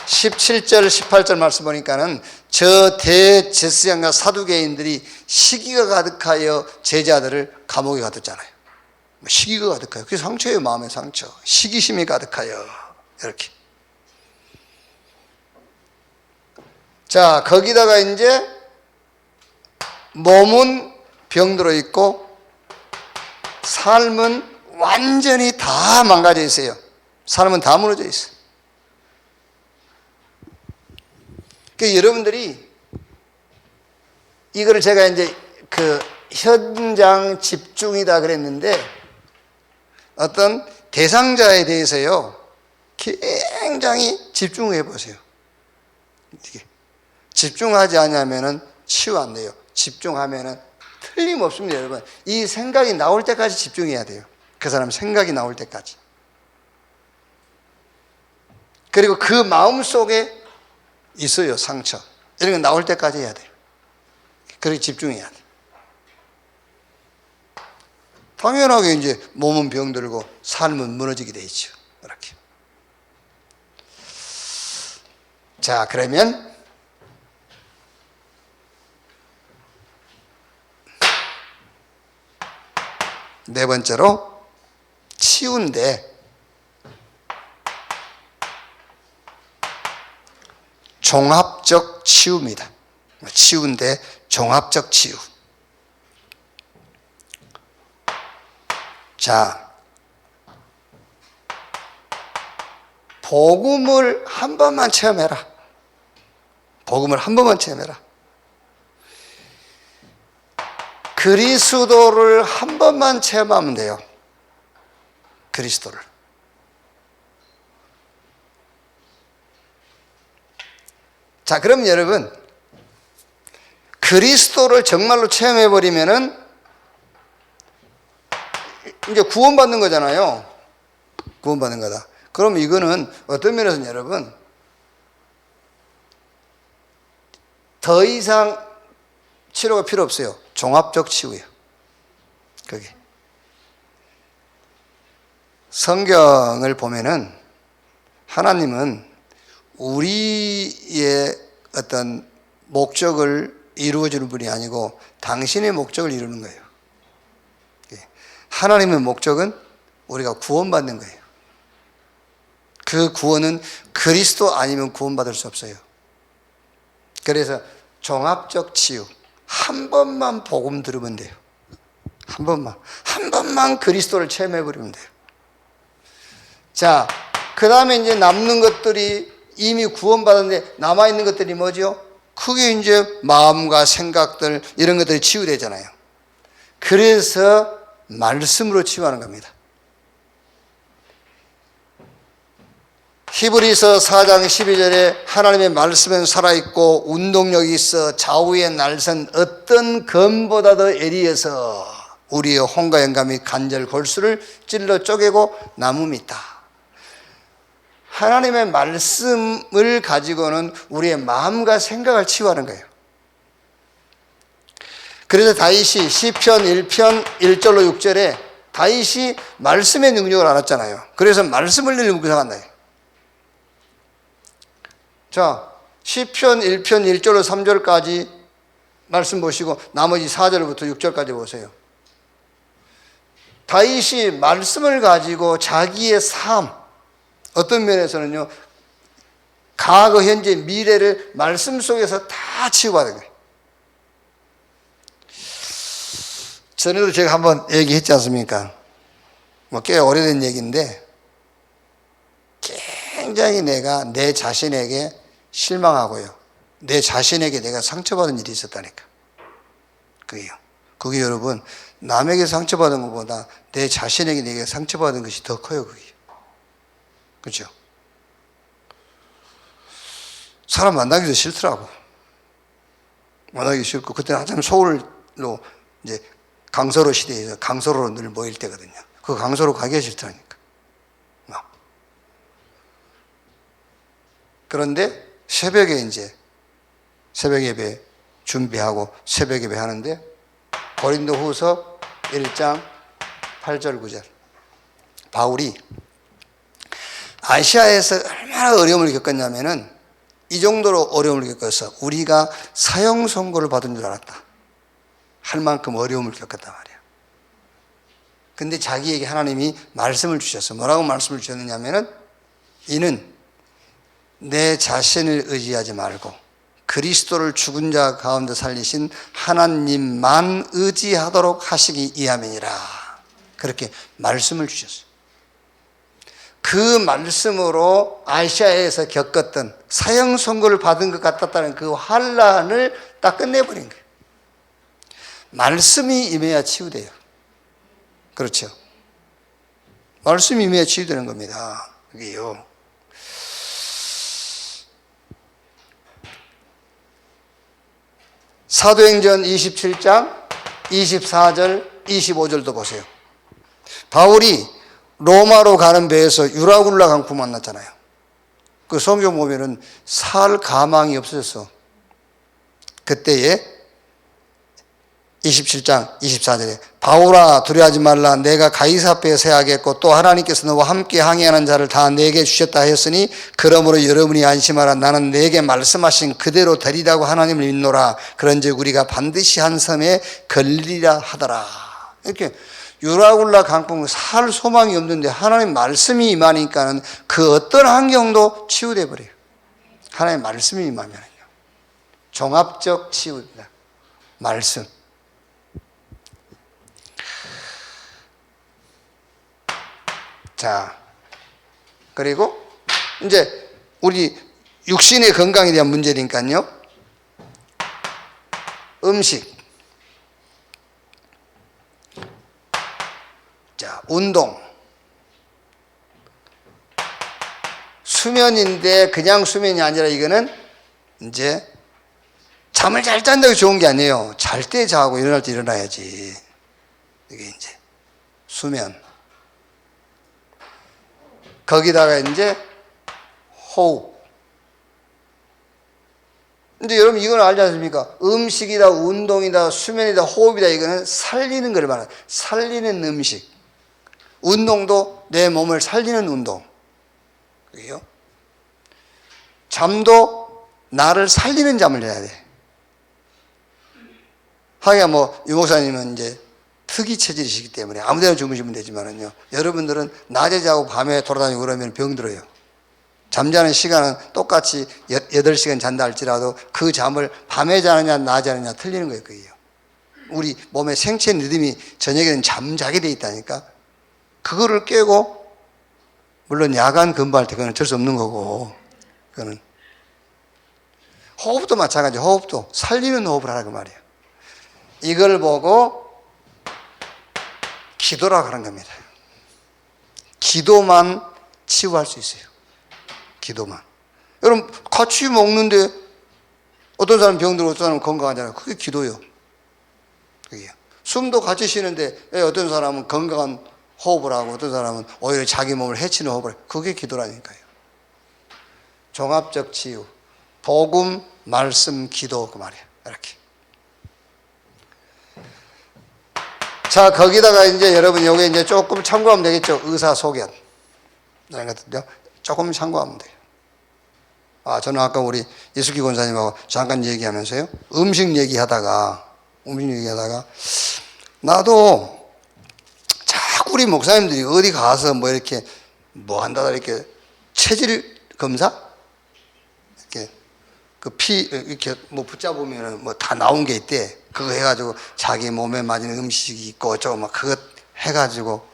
17절 18절 말씀 보니까는 저 대제사장과 사두개인들이 시기가 가득하여 제자들을 감옥에 가뒀잖아요. 시기가 가득하여. 그게 상처예요. 마음의 상처. 시기심이 가득하여. 이렇게. 자, 거기다가 이제 몸은 병들어 있고 삶은 완전히 다 망가져 있어요. 삶은 다 무너져 있어요. 그러니까 여러분들이 이거를 제가 이제 그 현장 집중이다 그랬는데 어떤 대상자에 대해서요 굉장히 집중해 보세요. 집중하지 않으면은 치유 안 돼요. 집중하면은 틀림없습니다, 여러분. 이 생각이 나올 때까지 집중해야 돼요. 그 사람 생각이 나올 때까지. 그리고 그 마음 속에 있어요, 상처. 이런 거 나올 때까지 해야 돼요. 그렇게 집중해야 돼요. 당연하게 이제 몸은 병들고 삶은 무너지게 돼 있죠. 이렇게. 자, 그러면 네 번째로 치유인데 종합적 치유입니다. 치유인데 종합적 치유. 자, 복음을 한 번만 체험해라. 복음을 한 번만 체험해라. 그리스도를 한 번만 체험하면 돼요. 그리스도를. 자, 그럼 여러분, 그리스도를 정말로 체험해버리면은 이제 구원받는 거잖아요. 구원받는 거다. 그럼 이거는 어떤 면에서는 여러분, 더 이상 치료가 필요 없어요. 종합적 치유예요. 그게. 성경을 보면은 하나님은 우리의 어떤 목적을 이루어주는 분이 아니고 당신의 목적을 이루는 거예요. 하나님의 목적은 우리가 구원받는 거예요. 그 구원은 그리스도 아니면 구원받을 수 없어요. 그래서 종합적 치유. 한 번만 복음 들으면 돼요. 한 번만 그리스도를 체험해버리면 돼요. 자, 그 다음에 이제 남는 것들이 이미 구원받았는데 남아있는 것들이 뭐죠? 그게 이제 마음과 생각들, 이런 것들이 치유되잖아요. 그래서 말씀으로 치유하는 겁니다. 히브리서 4장 12절에 하나님의 말씀은 살아있고 운동력이 있어 좌우의 날선 어떤 검보다도 예리해서 우리의 혼과 영감이 간절 골수를 찔러 쪼개고 나뭅니다. 하나님의 말씀을 가지고는 우리의 마음과 생각을 치유하는 거예요. 그래서 다윗이 시편 1편 1절로 6절에 다윗이 말씀의 능력을 알았잖아요. 그래서 말씀을 늘 묵상한다. 자, 시편 1편 1절로 3절까지 말씀 보시고 나머지 4절부터 6절까지 보세요. 다윗이 말씀을 가지고 자기의 삶, 어떤 면에서는요, 과거, 현재, 미래를 말씀 속에서 다 치유받은 거예요. 전에도 제가 한번 얘기했지 않습니까? 뭐 꽤 오래된 얘기인데 굉장히 내가 내 자신에게 실망하고요, 내 자신에게 내가 상처받은 일이 있었다니까. 그게 여러분, 남에게 상처받은 것보다 내 자신에게 내가 상처받은 것이 더 커요. 그게. 그렇죠? 사람 만나기도 싫더라고. 만나기 싫고, 그때는 한참 서울로 이제 강서로 시대에서 강서로 늘 모일 때거든요. 그 강서로 가기가 싫다니까. 그런데 새벽에 이제 새벽 예배 준비하고 새벽 예배 하는데 고린도 후서 1장 8절 9절 바울이 아시아에서 얼마나 어려움을 겪었냐면은 이 정도로 어려움을 겪어서 우리가 사형 선고를 받은 줄 알았다 할 만큼 어려움을 겪었단 말이야. 근데 자기에게 하나님이 말씀을 주셨어. 뭐라고 말씀을 주셨느냐면은 이는 내 자신을 의지하지 말고 그리스도를 죽은 자 가운데 살리신 하나님만 의지하도록 하시기 위함이니라. 그렇게 말씀을 주셨어요. 그 말씀으로 아시아에서 겪었던 사형 선고를 받은 것 같았다는 그 환난을 딱 끝내버린 거예요. 말씀이 임해야 치유돼요. 그렇죠? 말씀이 임해야 치유되는 겁니다. 그게요. 사도행전 27장 24절 25절도 보세요. 바울이 로마로 가는 배에서 유라굴라 강풍 만났잖아요. 그 성경 보면은 살 가망이 없어졌어. 그때에 27장 24절에 바울아 두려워하지 말라. 내가 가이사 앞에 서야겠고 또 하나님께서 너와 함께 항해하는 자를 다 내게 주셨다 하였으니 그러므로 여러분이 안심하라. 나는 내게 말씀하신 그대로 되리라고 하나님을 믿노라. 그런즉 우리가 반드시 한 섬에 걸리리라 하더라. 이렇게 유라굴라 강풍 살 소망이 없는데 하나님 말씀이 임하니까는 그 어떤 환경도 치유돼 버려요. 하나님 말씀이 임하면요. 종합적 치유입니다. 말씀. 자, 그리고 이제 우리 육신의 건강에 대한 문제니까요. 음식. 자, 운동. 수면인데 그냥 수면이 아니라 이거는 이제 잠을 잘 잔다고 좋은 게 아니에요. 잘 때 자고 일어날 때 일어나야지. 이게 이제 수면. 거기다가 이제 호흡. 근데 여러분 이걸 알지 않습니까? 음식이다, 운동이다, 수면이다, 호흡이다, 이거는 살리는 걸 말하는, 살리는 음식. 운동도 내 몸을 살리는 운동. 그게요. 잠도 나를 살리는 잠을 자야 돼. 하기야 뭐 유목사님은 이제 특이 체질이시기 때문에 아무데나 주무시면 되지만은요, 여러분들은 낮에 자고 밤에 돌아다니고 그러면 병들어요. 잠자는 시간은 똑같이 8시간 잔다 할지라도 그 잠을 밤에 자느냐 낮에 자느냐 틀리는 거예요. 그게요. 우리 몸의 생체 리듬이 저녁에는 잠자게 돼 있다니까. 그거를 깨고, 물론 야간 근무할 때 그건 어쩔 수 없는 거고, 그거는 호흡도 마찬가지. 호흡도 살리는 호흡을 하라고 말이에요. 이걸 보고 기도라고 하는 겁니다. 기도만 치유할 수 있어요. 기도만. 여러분 같이 먹는데 어떤 사람은 병들고 어떤 사람은 건강하잖아요. 그게 기도요. 그게 숨도 같이 쉬는데 어떤 사람은 건강한 호흡을 하고 어떤 사람은 오히려 자기 몸을 해치는 호흡을 해요. 그게 기도라니까요. 종합적 치유. 복음, 말씀, 기도 그 말이에요. 이렇게. 자, 거기다가 이제 여러분 요게 이제 조금 참고하면 되겠죠. 의사소견. 이런 것들요. 조금 참고하면 돼요. 저는 아까 우리 이수기 권사님하고 잠깐 얘기하면서요. 음식 얘기하다가 나도 자꾸 우리 목사님들이 어디 가서 뭐 이렇게 뭐 한다다 이렇게 체질 검사? 이렇게 그 피 이렇게 뭐 붙잡으면 뭐 다 나온 게 있대. 그거 해가지고 자기 몸에 맞는 음식이 있고 저거 막 그거 해가지고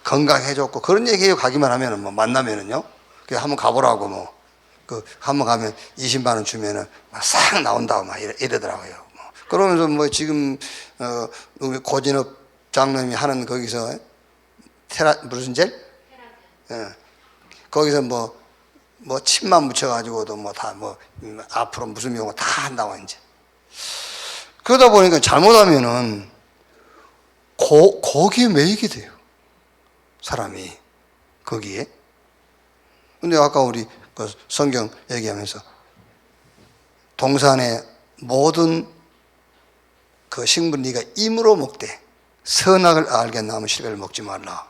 건강해졌고 그런 얘기해요. 가기만 하면은 뭐 만나면은요. 그래서 한번 가보라고 뭐. 한번 가면 20만 원 주면은 싹 나온다고 막 이러더라고요. 그러면서 뭐 지금, 우리 고진업 장로님이 하는 거기서 무슨 젤? 거기서 뭐 침만 묻혀가지고도 앞으로 무슨 용어 다 한다고 이제. 그러다 보니까 잘못하면은 거기에 매이게 돼요. 사람이. 거기에. 근데 아까 우리 그 성경 얘기하면서 동산의 모든 그 식물 네가 임으로 먹되 선악을 알게 나무 실과를 먹지 말라.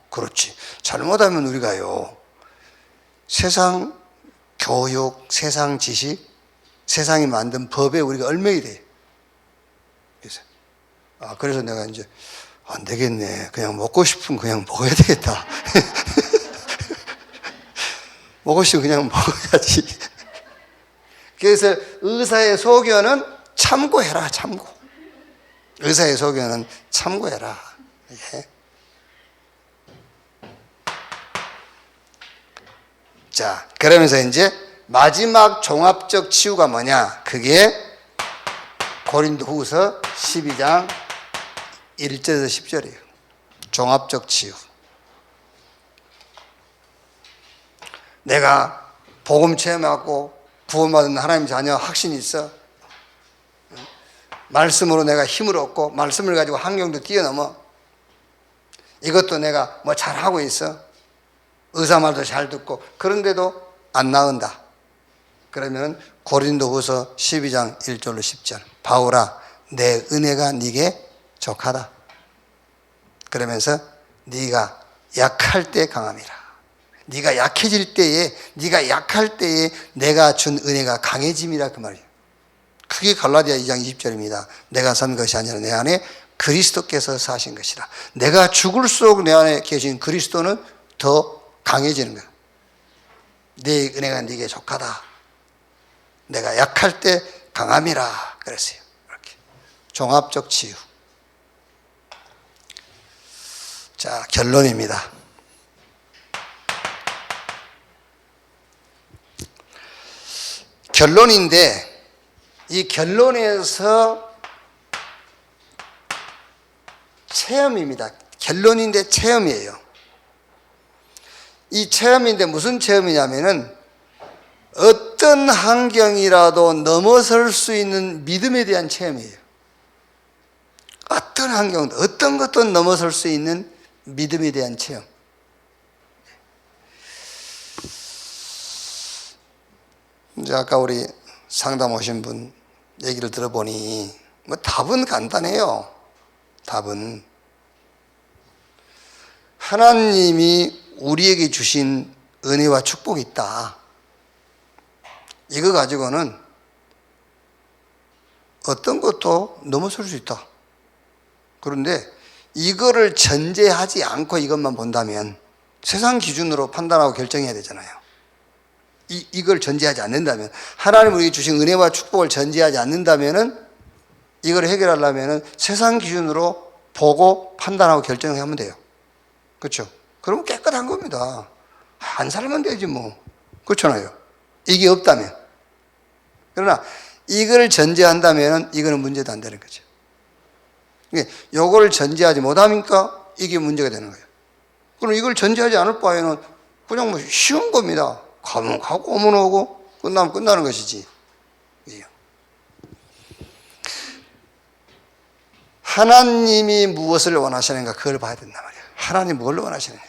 그렇지. 잘못하면 우리가요, 세상 교육, 세상 지식, 세상이 만든 법에 우리가 얽매이 돼. 그래서 내가 이제 안 되겠네. 그냥 먹고 싶으면 그냥 먹어야 되겠다. 먹고 싶으면 그냥 먹어야지. 그래서 의사의 소견은 참고해라, 참고. 의사의 소견은 참고해라. 예. 자, 그러면서 이제 마지막 종합적 치유가 뭐냐? 그게 고린도후서 12장 1절에서 10절이에요. 종합적 치유. 내가 복음 체험하고 구원받은 하나님 자녀 확신이 있어. 말씀으로 내가 힘을 얻고 말씀을 가지고 환경도 뛰어넘어. 이것도 내가 뭐 잘하고 있어. 의사 말도 잘 듣고. 그런데도 안 나은다. 그러면 고린도후서 12장 1절로 10절. 바울아, 내 은혜가 네게 족하다. 그러면서 네가 약할 때 강함이라. 네가 약해질 때에, 네가 약할 때에 내가 준 은혜가 강해짐이라 그 말이에요. 그게 갈라디아 2장 20절입니다. 내가 산 것이 아니라 내 안에 그리스도께서 사신 것이라. 내가 죽을수록 내 안에 계신 그리스도는 더 강해지는 거야. 내 은혜가 네게 족하다. 내가 약할 때 강함이라 그랬어요. 이렇게 종합적 치유. 자, 결론입니다. 결론인데 이 결론에서 체험입니다. 결론인데 체험이에요. 이 체험인데 무슨 체험이냐면은 어떤 환경이라도 넘어설 수 있는 믿음에 대한 체험이에요. 어떤 환경도 어떤 것도 넘어설 수 있는 믿음에 대한 체험. 이제 아까 우리 상담 오신 분 얘기를 들어보니 뭐 답은 간단해요. 답은 하나님이 우리에게 주신 은혜와 축복이 있다. 이거 가지고는 어떤 것도 넘어설 수 있다. 그런데 이거를 전제하지 않고 이것만 본다면 세상 기준으로 판단하고 결정해야 되잖아요. 이걸 전제하지 않는다면, 하나님 우리에게 주신 은혜와 축복을 전제하지 않는다면은 이걸 해결하려면은 세상 기준으로 보고 판단하고 결정하면 돼요. 그렇죠? 그러면 깨끗한 겁니다. 안 살면 되지 뭐. 그렇잖아요. 이게 없다면. 그러나 이걸 전제한다면 이거는 문제도 안 되는 거죠. 이걸 전제하지 못하니까 이게 문제가 되는 거예요. 그럼 이걸 전제하지 않을 바에는 그냥 뭐 쉬운 겁니다. 가면 가고 오면 오고 끝나면 끝나는 것이지. 하나님이 무엇을 원하시는가 그걸 봐야 된단 말이에요. 하나님 뭘 원하시느냐.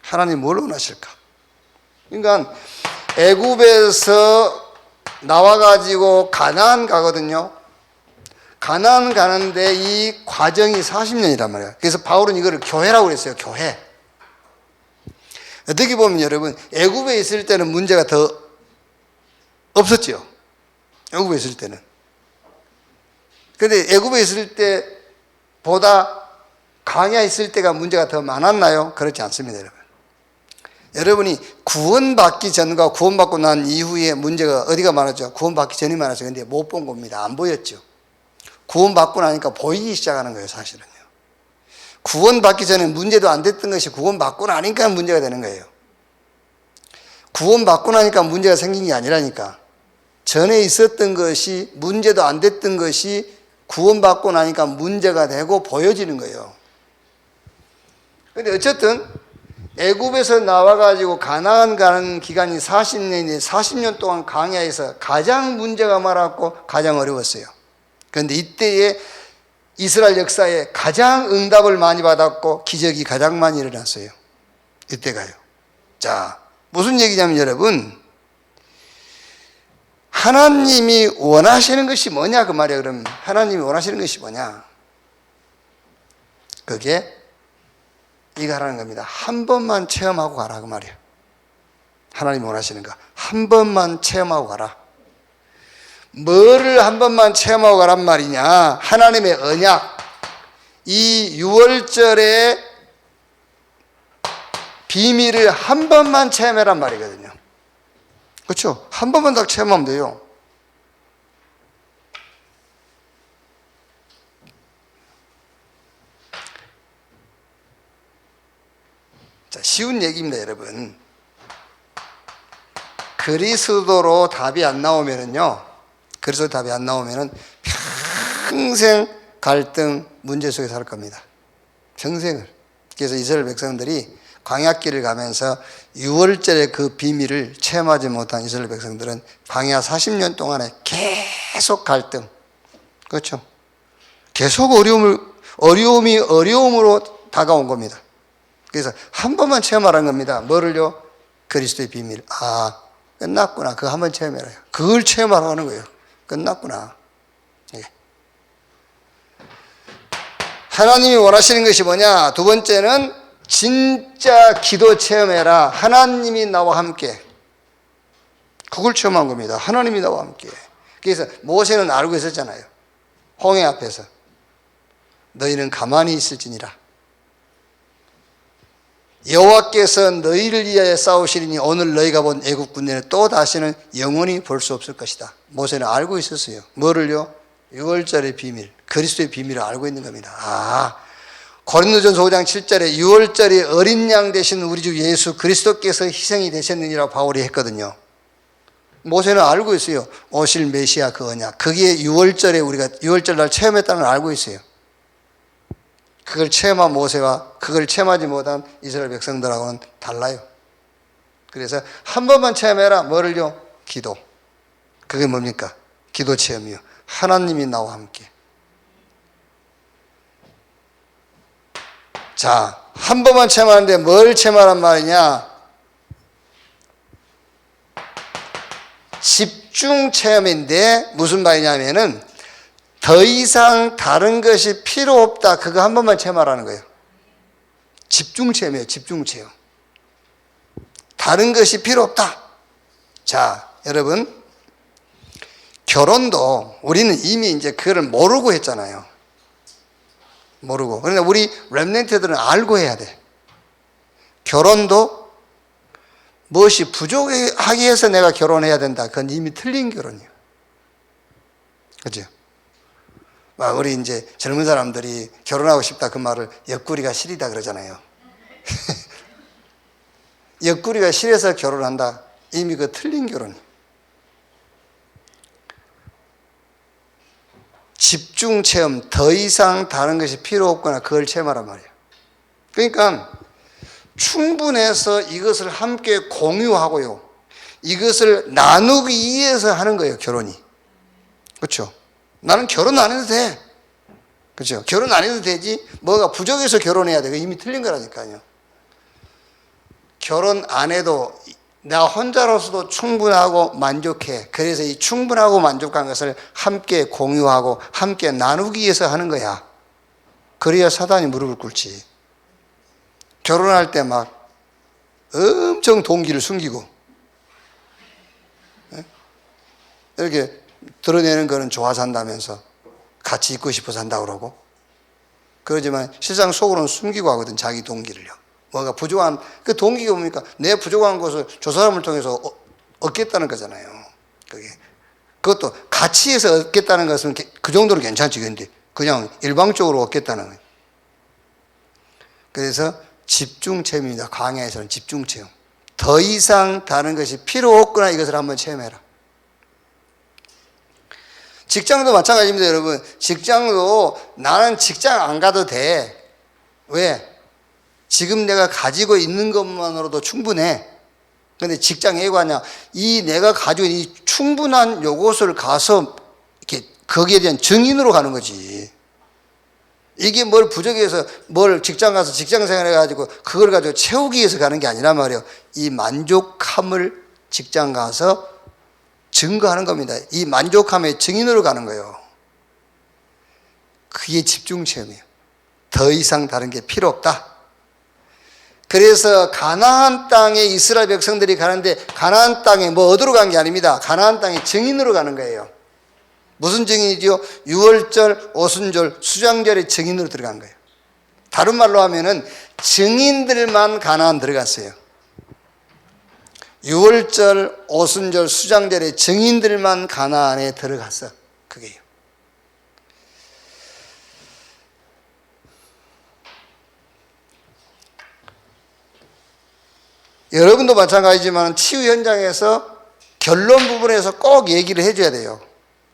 하나님 뭘 원하실까. 그러니까 애굽에서 나와가지고 가나안 가거든요. 가나안 가는데 이 과정이 40년이란 말이에요. 그래서 바울은 이거를 교회라고 그랬어요. 교회. 어떻게 보면 여러분, 애굽에 있을 때는 문제가 더 없었죠. 애굽에 있을 때는. 그런데 애굽에 있을 때보다 광야에 있을 때가 문제가 더 많았나요? 그렇지 않습니다, 여러분. 여러분이 구원받기 전과 구원받고 난 이후에 문제가 어디가 많았죠? 구원받기 전이 많았죠. 근데 못 본 겁니다. 안 보였죠. 구원받고 나니까 보이기 시작하는 거예요, 사실은요. 구원받기 전에 문제도 안 됐던 것이 구원받고 나니까 문제가 되는 거예요. 구원받고 나니까 문제가 생긴 게 아니라니까. 전에 있었던 것이 문제도 안 됐던 것이 구원받고 나니까 문제가 되고 보여지는 거예요. 그런데 어쨌든 애굽에서 나와가지고 가나안 가는 기간이 40년인데 40년 동안 광야에서 가장 문제가 많았고 가장 어려웠어요. 그런데 이때에 이스라엘 역사에 가장 응답을 많이 받았고 기적이 가장 많이 일어났어요. 이때가요. 자, 무슨 얘기냐면 여러분, 하나님이 원하시는 것이 뭐냐 그 말이에요. 그럼 하나님이 원하시는 것이 뭐냐? 그게 이거 하라는 겁니다. 한 번만 체험하고 가라 그 말이에요. 하나님이 원하시는 거 한 번만 체험하고 가라. 뭐를 한 번만 체험하고 가란 말이냐? 하나님의 언약, 이 유월절의 비밀을 한 번만 체험해란 말이거든요. 그렇죠? 한 번만 딱 체험하면 돼요. 자, 쉬운 얘기입니다, 여러분. 그리스도로 답이 안 나오면은요, 그리스도 답이 안 나오면은 평생 갈등, 문제 속에 살 겁니다. 평생을. 그래서 이스라엘 백성들이 광야길을 가면서 유월절의 그 비밀을 체험하지 못한 이스라엘 백성들은 광야 40년 동안에 계속 갈등. 그렇죠? 계속 어려움으로 다가온 겁니다. 그래서 한 번만 체험하라는 겁니다. 뭐를요? 그리스도의 비밀. 아, 끝났구나. 그거 한 번 체험해라. 그걸 체험하라고 하는 거예요. 끝났구나. 예. 하나님이 원하시는 것이 뭐냐? 두 번째는 진짜 기도 체험해라. 하나님이 나와 함께. 그걸 체험한 겁니다. 하나님이 나와 함께. 그래서 모세는 알고 있었잖아요. 홍해 앞에서. 너희는 가만히 있을지니라. 여호와께서 너희를 위하여 싸우시리니 오늘 너희가 본 애국 군대는 또 다시는 영원히 볼 수 없을 것이다. 모세는 알고 있었어요. 뭐를요? 유월절의 비밀, 그리스도의 비밀을 알고 있는 겁니다. 아, 고린도전서 5장 7절에 유월절의 어린 양 되신 우리 주 예수 그리스도께서 희생이 되셨느니라고 바울이 했거든요. 모세는 알고 있어요. 오실 메시아 그 언약. 그게 유월절에 우리가 유월절날 체험했다는 걸 알고 있어요. 그걸 체험한 모세와 그걸 체험하지 못한 이스라엘 백성들하고는 달라요. 그래서 한 번만 체험해라. 뭐를요? 기도. 그게 뭡니까? 기도 체험이요. 하나님이 나와 함께. 자, 한 번만 체험하는데 뭘 체험하란 말이냐? 집중 체험인데 무슨 말이냐면은 더 이상 다른 것이 필요 없다. 그거 한 번만 체험하라는 거예요. 집중 체험이에요. 집중 체험. 다른 것이 필요 없다. 자, 여러분, 결혼도 우리는 이미 이제 그거를 모르고 했잖아요. 모르고. 그러니까 우리 렘넌트들은 알고 해야 돼. 결혼도 무엇이 부족하기 위해서 내가 결혼해야 된다. 그건 이미 틀린 결혼이에요. 그죠? 우리 이제 젊은 사람들이 결혼하고 싶다 그 말을 옆구리가 시리다 그러잖아요. 옆구리가 시려서 결혼한다. 이미 그 틀린 결혼이에요. 집중 체험, 더 이상 다른 것이 필요 없거나 그걸 체험하란 말이에요. 그러니까 충분해서 이것을 함께 공유하고요. 이것을 나누기 위해서 하는 거예요, 결혼이. 그렇죠? 나는 결혼 안 해도 돼. 그렇죠? 결혼 안 해도 되지. 뭐가 부족해서 결혼해야 돼. 이미 틀린 거라니까요. 결혼 안 해도 나 혼자로서도 충분하고 만족해. 그래서 이 충분하고 만족한 것을 함께 공유하고 함께 나누기 위해서 하는 거야. 그래야 사단이 무릎을 꿇지. 결혼할 때 막 엄청 동기를 숨기고 이렇게 드러내는 거는 좋아 산다면서 같이 있고 싶어 산다고 그러고 그러지만 실상 속으로는 숨기고 하거든. 자기 동기를요. 뭔가 부족한 그 동기가 뭡니까? 내 부족한 것을 저 사람을 통해서 얻겠다는 거잖아요. 그것도 같이 해서 얻겠다는 것은 그 정도로 괜찮지. 근데 그냥 일방적으로 얻겠다는 거예요. 그래서 집중 체험입니다. 강야에서는 집중 체험. 더 이상 다른 것이 필요 없거나 이것을 한번 체험해라. 직장도 마찬가지입니다, 여러분. 직장도 나는 직장 안 가도 돼. 왜? 지금 내가 가지고 있는 것만으로도 충분해. 근데 직장에 왜 가냐? 이 내가 가지고 있는 이 충분한 요것을 가서 이렇게 거기에 대한 증인으로 가는 거지. 이게 뭘 부족해서 뭘 직장 가서 직장 생활해가지고 그걸 가지고 채우기 위해서 가는 게 아니란 말이에요. 이 만족함을 직장 가서 증거하는 겁니다. 이 만족함의 증인으로 가는 거예요. 그게 집중 체험이에요. 더 이상 다른 게 필요 없다. 그래서 가나안 땅에 이스라엘 백성들이 가는데 가나안 땅에 뭐 얻으러 간 게 아닙니다. 가나안 땅에 증인으로 가는 거예요. 무슨 증인이죠? 유월절, 오순절, 수장절의 증인으로 들어간 거예요. 다른 말로 하면은 증인들만 가나안 들어갔어요. 유월절, 오순절, 수장절의 증인들만 가나안에 들어갔어. 그게요. 여러분도 마찬가지지만 치유 현장에서 결론 부분에서 꼭 얘기를 해줘야 돼요.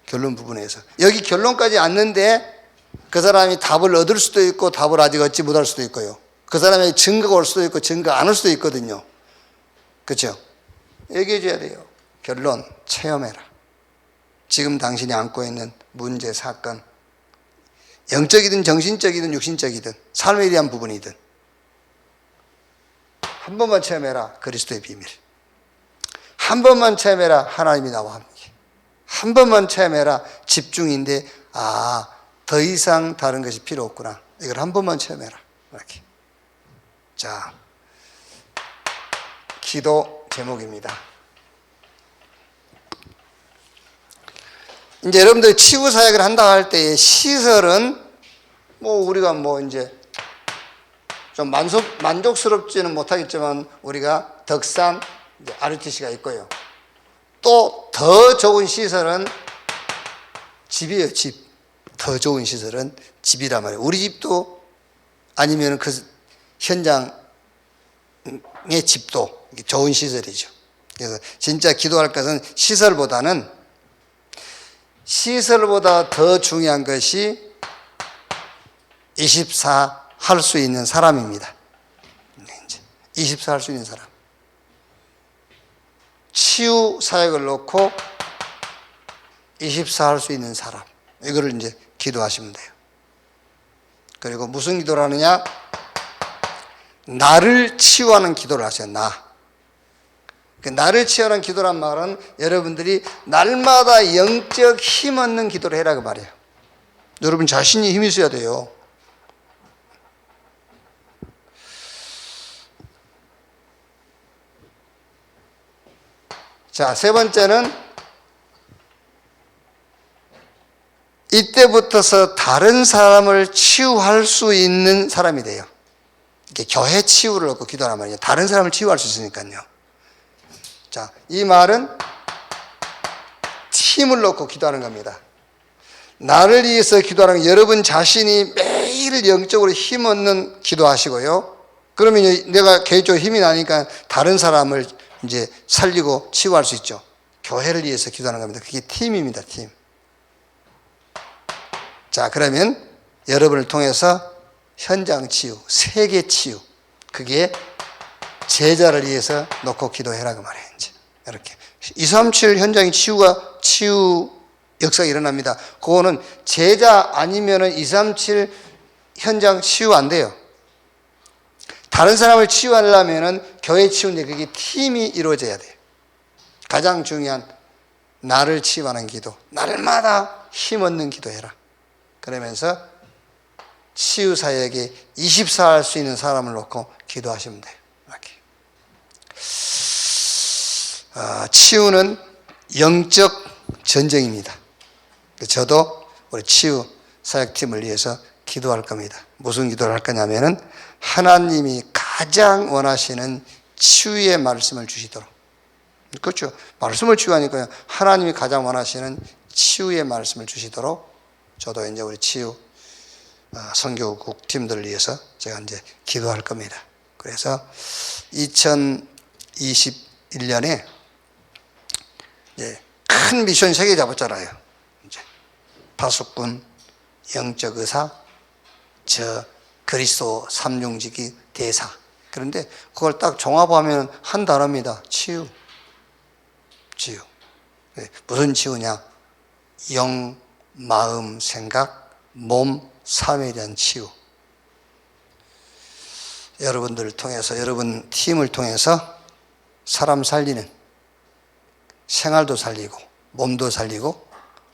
결론 부분에서. 여기 결론까지 왔는데 그 사람이 답을 얻을 수도 있고 답을 아직 얻지 못할 수도 있고요. 그 사람의 증거가 올 수도 있고 증거 안 올 수도 있거든요. 그렇죠? 얘기해 줘야 돼요. 결론, 체험해라. 지금 당신이 안고 있는 문제, 사건, 영적이든 정신적이든 육신적이든 삶에 대한 부분이든 한 번만 체험해라. 그리스도의 비밀. 한 번만 체험해라. 하나님이 나와 함께. 한 번만 체험해라. 집중인데 더 이상 다른 것이 필요 없구나. 이걸 한 번만 체험해라. 이렇게. 자, 기도 제목입니다. 이제 여러분들이 치유 사역을 한다 할 때의 시설은 우리가 이제 좀 만족스럽지는 못하겠지만 우리가 덕산 RUTC가 있고요. 또 더 좋은 시설은 집이에요. 집. 더 좋은 시설은 집이란 말이에요. 우리 집도 아니면 그 현장의 집도 좋은 시설이죠. 그래서 진짜 기도할 것은 시설보다 더 중요한 것이 24 할 수 있는 사람입니다. 24 할 수 있는 사람. 치유 사역을 놓고 24 할 수 있는 사람, 이거를 이제 기도하시면 돼요. 그리고 무슨 기도를 하느냐? 나를 치유하는 기도를 하세요. 나를 치유하는 기도란 말은 여러분들이 날마다 영적 힘 얻는 기도를 해라 그 말이에요. 여러분 자신이 힘이 있어야 돼요. 자, 세 번째는 이때부터서 다른 사람을 치유할 수 있는 사람이 돼요. 이렇게 교회 치유를 놓고 기도하란 말이에요. 다른 사람을 치유할 수 있으니까요. 자, 이 말은 팀을 놓고 기도하는 겁니다. 나를 위해서 기도하는 건 여러분 자신이 매일 영적으로 힘 얻는 기도하시고요. 그러면 내가 개인적으로 힘이 나니까 다른 사람을 이제 살리고 치유할 수 있죠. 교회를 위해서 기도하는 겁니다. 그게 팀입니다, 팀. 자, 그러면 여러분을 통해서 현장 치유, 세계 치유, 그게 제자를 위해서 놓고 기도해라 그 말이에요. 이제 이렇게 237 현장의 치유 역사가 일어납니다. 그거는 제자 아니면은 237 현장 치유 안 돼요. 다른 사람을 치유하려면은 교회 치유인데 그게 팀이 이루어져야 돼요. 가장 중요한 나를 치유하는 기도, 날마다 힘 얻는 기도해라. 그러면서 치유 사역에 24 할 수 있는 사람을 놓고 기도하시면 돼요. 이렇게. 치유는 영적 전쟁입니다. 저도 우리 치유 사역팀을 위해서 기도할 겁니다. 무슨 기도를 할 거냐면은 하나님이 가장 원하시는 치유의 말씀을 주시도록. 그렇죠. 말씀을 치유하니까요. 하나님이 가장 원하시는 치유의 말씀을 주시도록 저도 이제 우리 치유 선교국 팀들을 위해서 제가 이제 기도할 겁니다. 그래서 2021년에 이제 큰 미션 3개 잡았잖아요. 이제 파수꾼, 영적 의사, 그리스도 삼중직이 대사. 그런데 그걸 딱 종합하면 한 단어입니다. 치유. 무슨 치유냐? 영, 마음, 생각, 몸, 삶에 대한 치유. 여러분들을 통해서, 여러분 팀을 통해서 사람 살리는, 생활도 살리고 몸도 살리고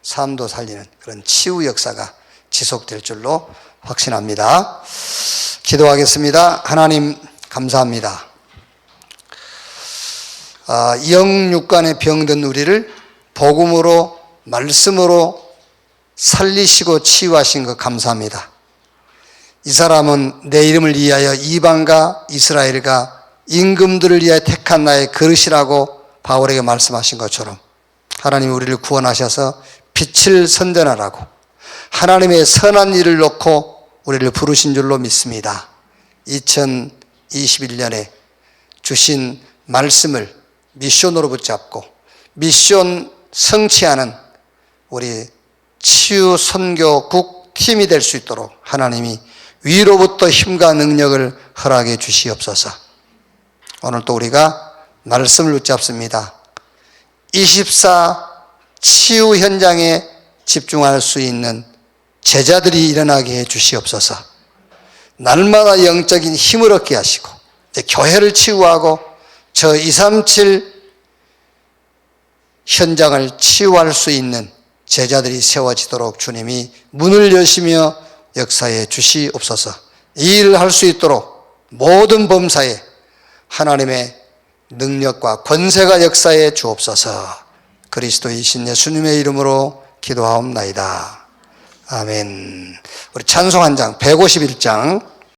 삶도 살리는 그런 치유 역사가 지속될 줄로 확신합니다. 기도하겠습니다. 하나님 감사합니다. 영육간에 병든 우리를 복음으로 말씀으로 살리시고 치유하신 것 감사합니다. 이 사람은 내 이름을 위하여 이방과 이스라엘과 임금들을 위하여 택한 나의 그릇이라고 바울에게 말씀하신 것처럼 하나님이 우리를 구원하셔서 빛을 선전하라고 하나님의 선한 일을 놓고 우리를 부르신 줄로 믿습니다. 2021년에 주신 말씀을 미션으로 붙잡고 미션 성취하는 우리 치유 선교국 팀이 될 수 있도록 하나님이 위로부터 힘과 능력을 허락해 주시옵소서. 오늘 또 우리가 말씀을 붙잡습니다. 24 치유 현장에 집중할 수 있는 제자들이 일어나게 해 주시옵소서. 날마다 영적인 힘을 얻게 하시고 교회를 치유하고 저 237 현장을 치유할 수 있는 제자들이 세워지도록 주님이 문을 여시며 역사해 주시옵소서. 이 일을 할 수 있도록 모든 범사에 하나님의 능력과 권세가 역사해 주옵소서. 그리스도이신 예수님의 이름으로 기도하옵나이다. 아멘. 우리 찬송 한 장, 151장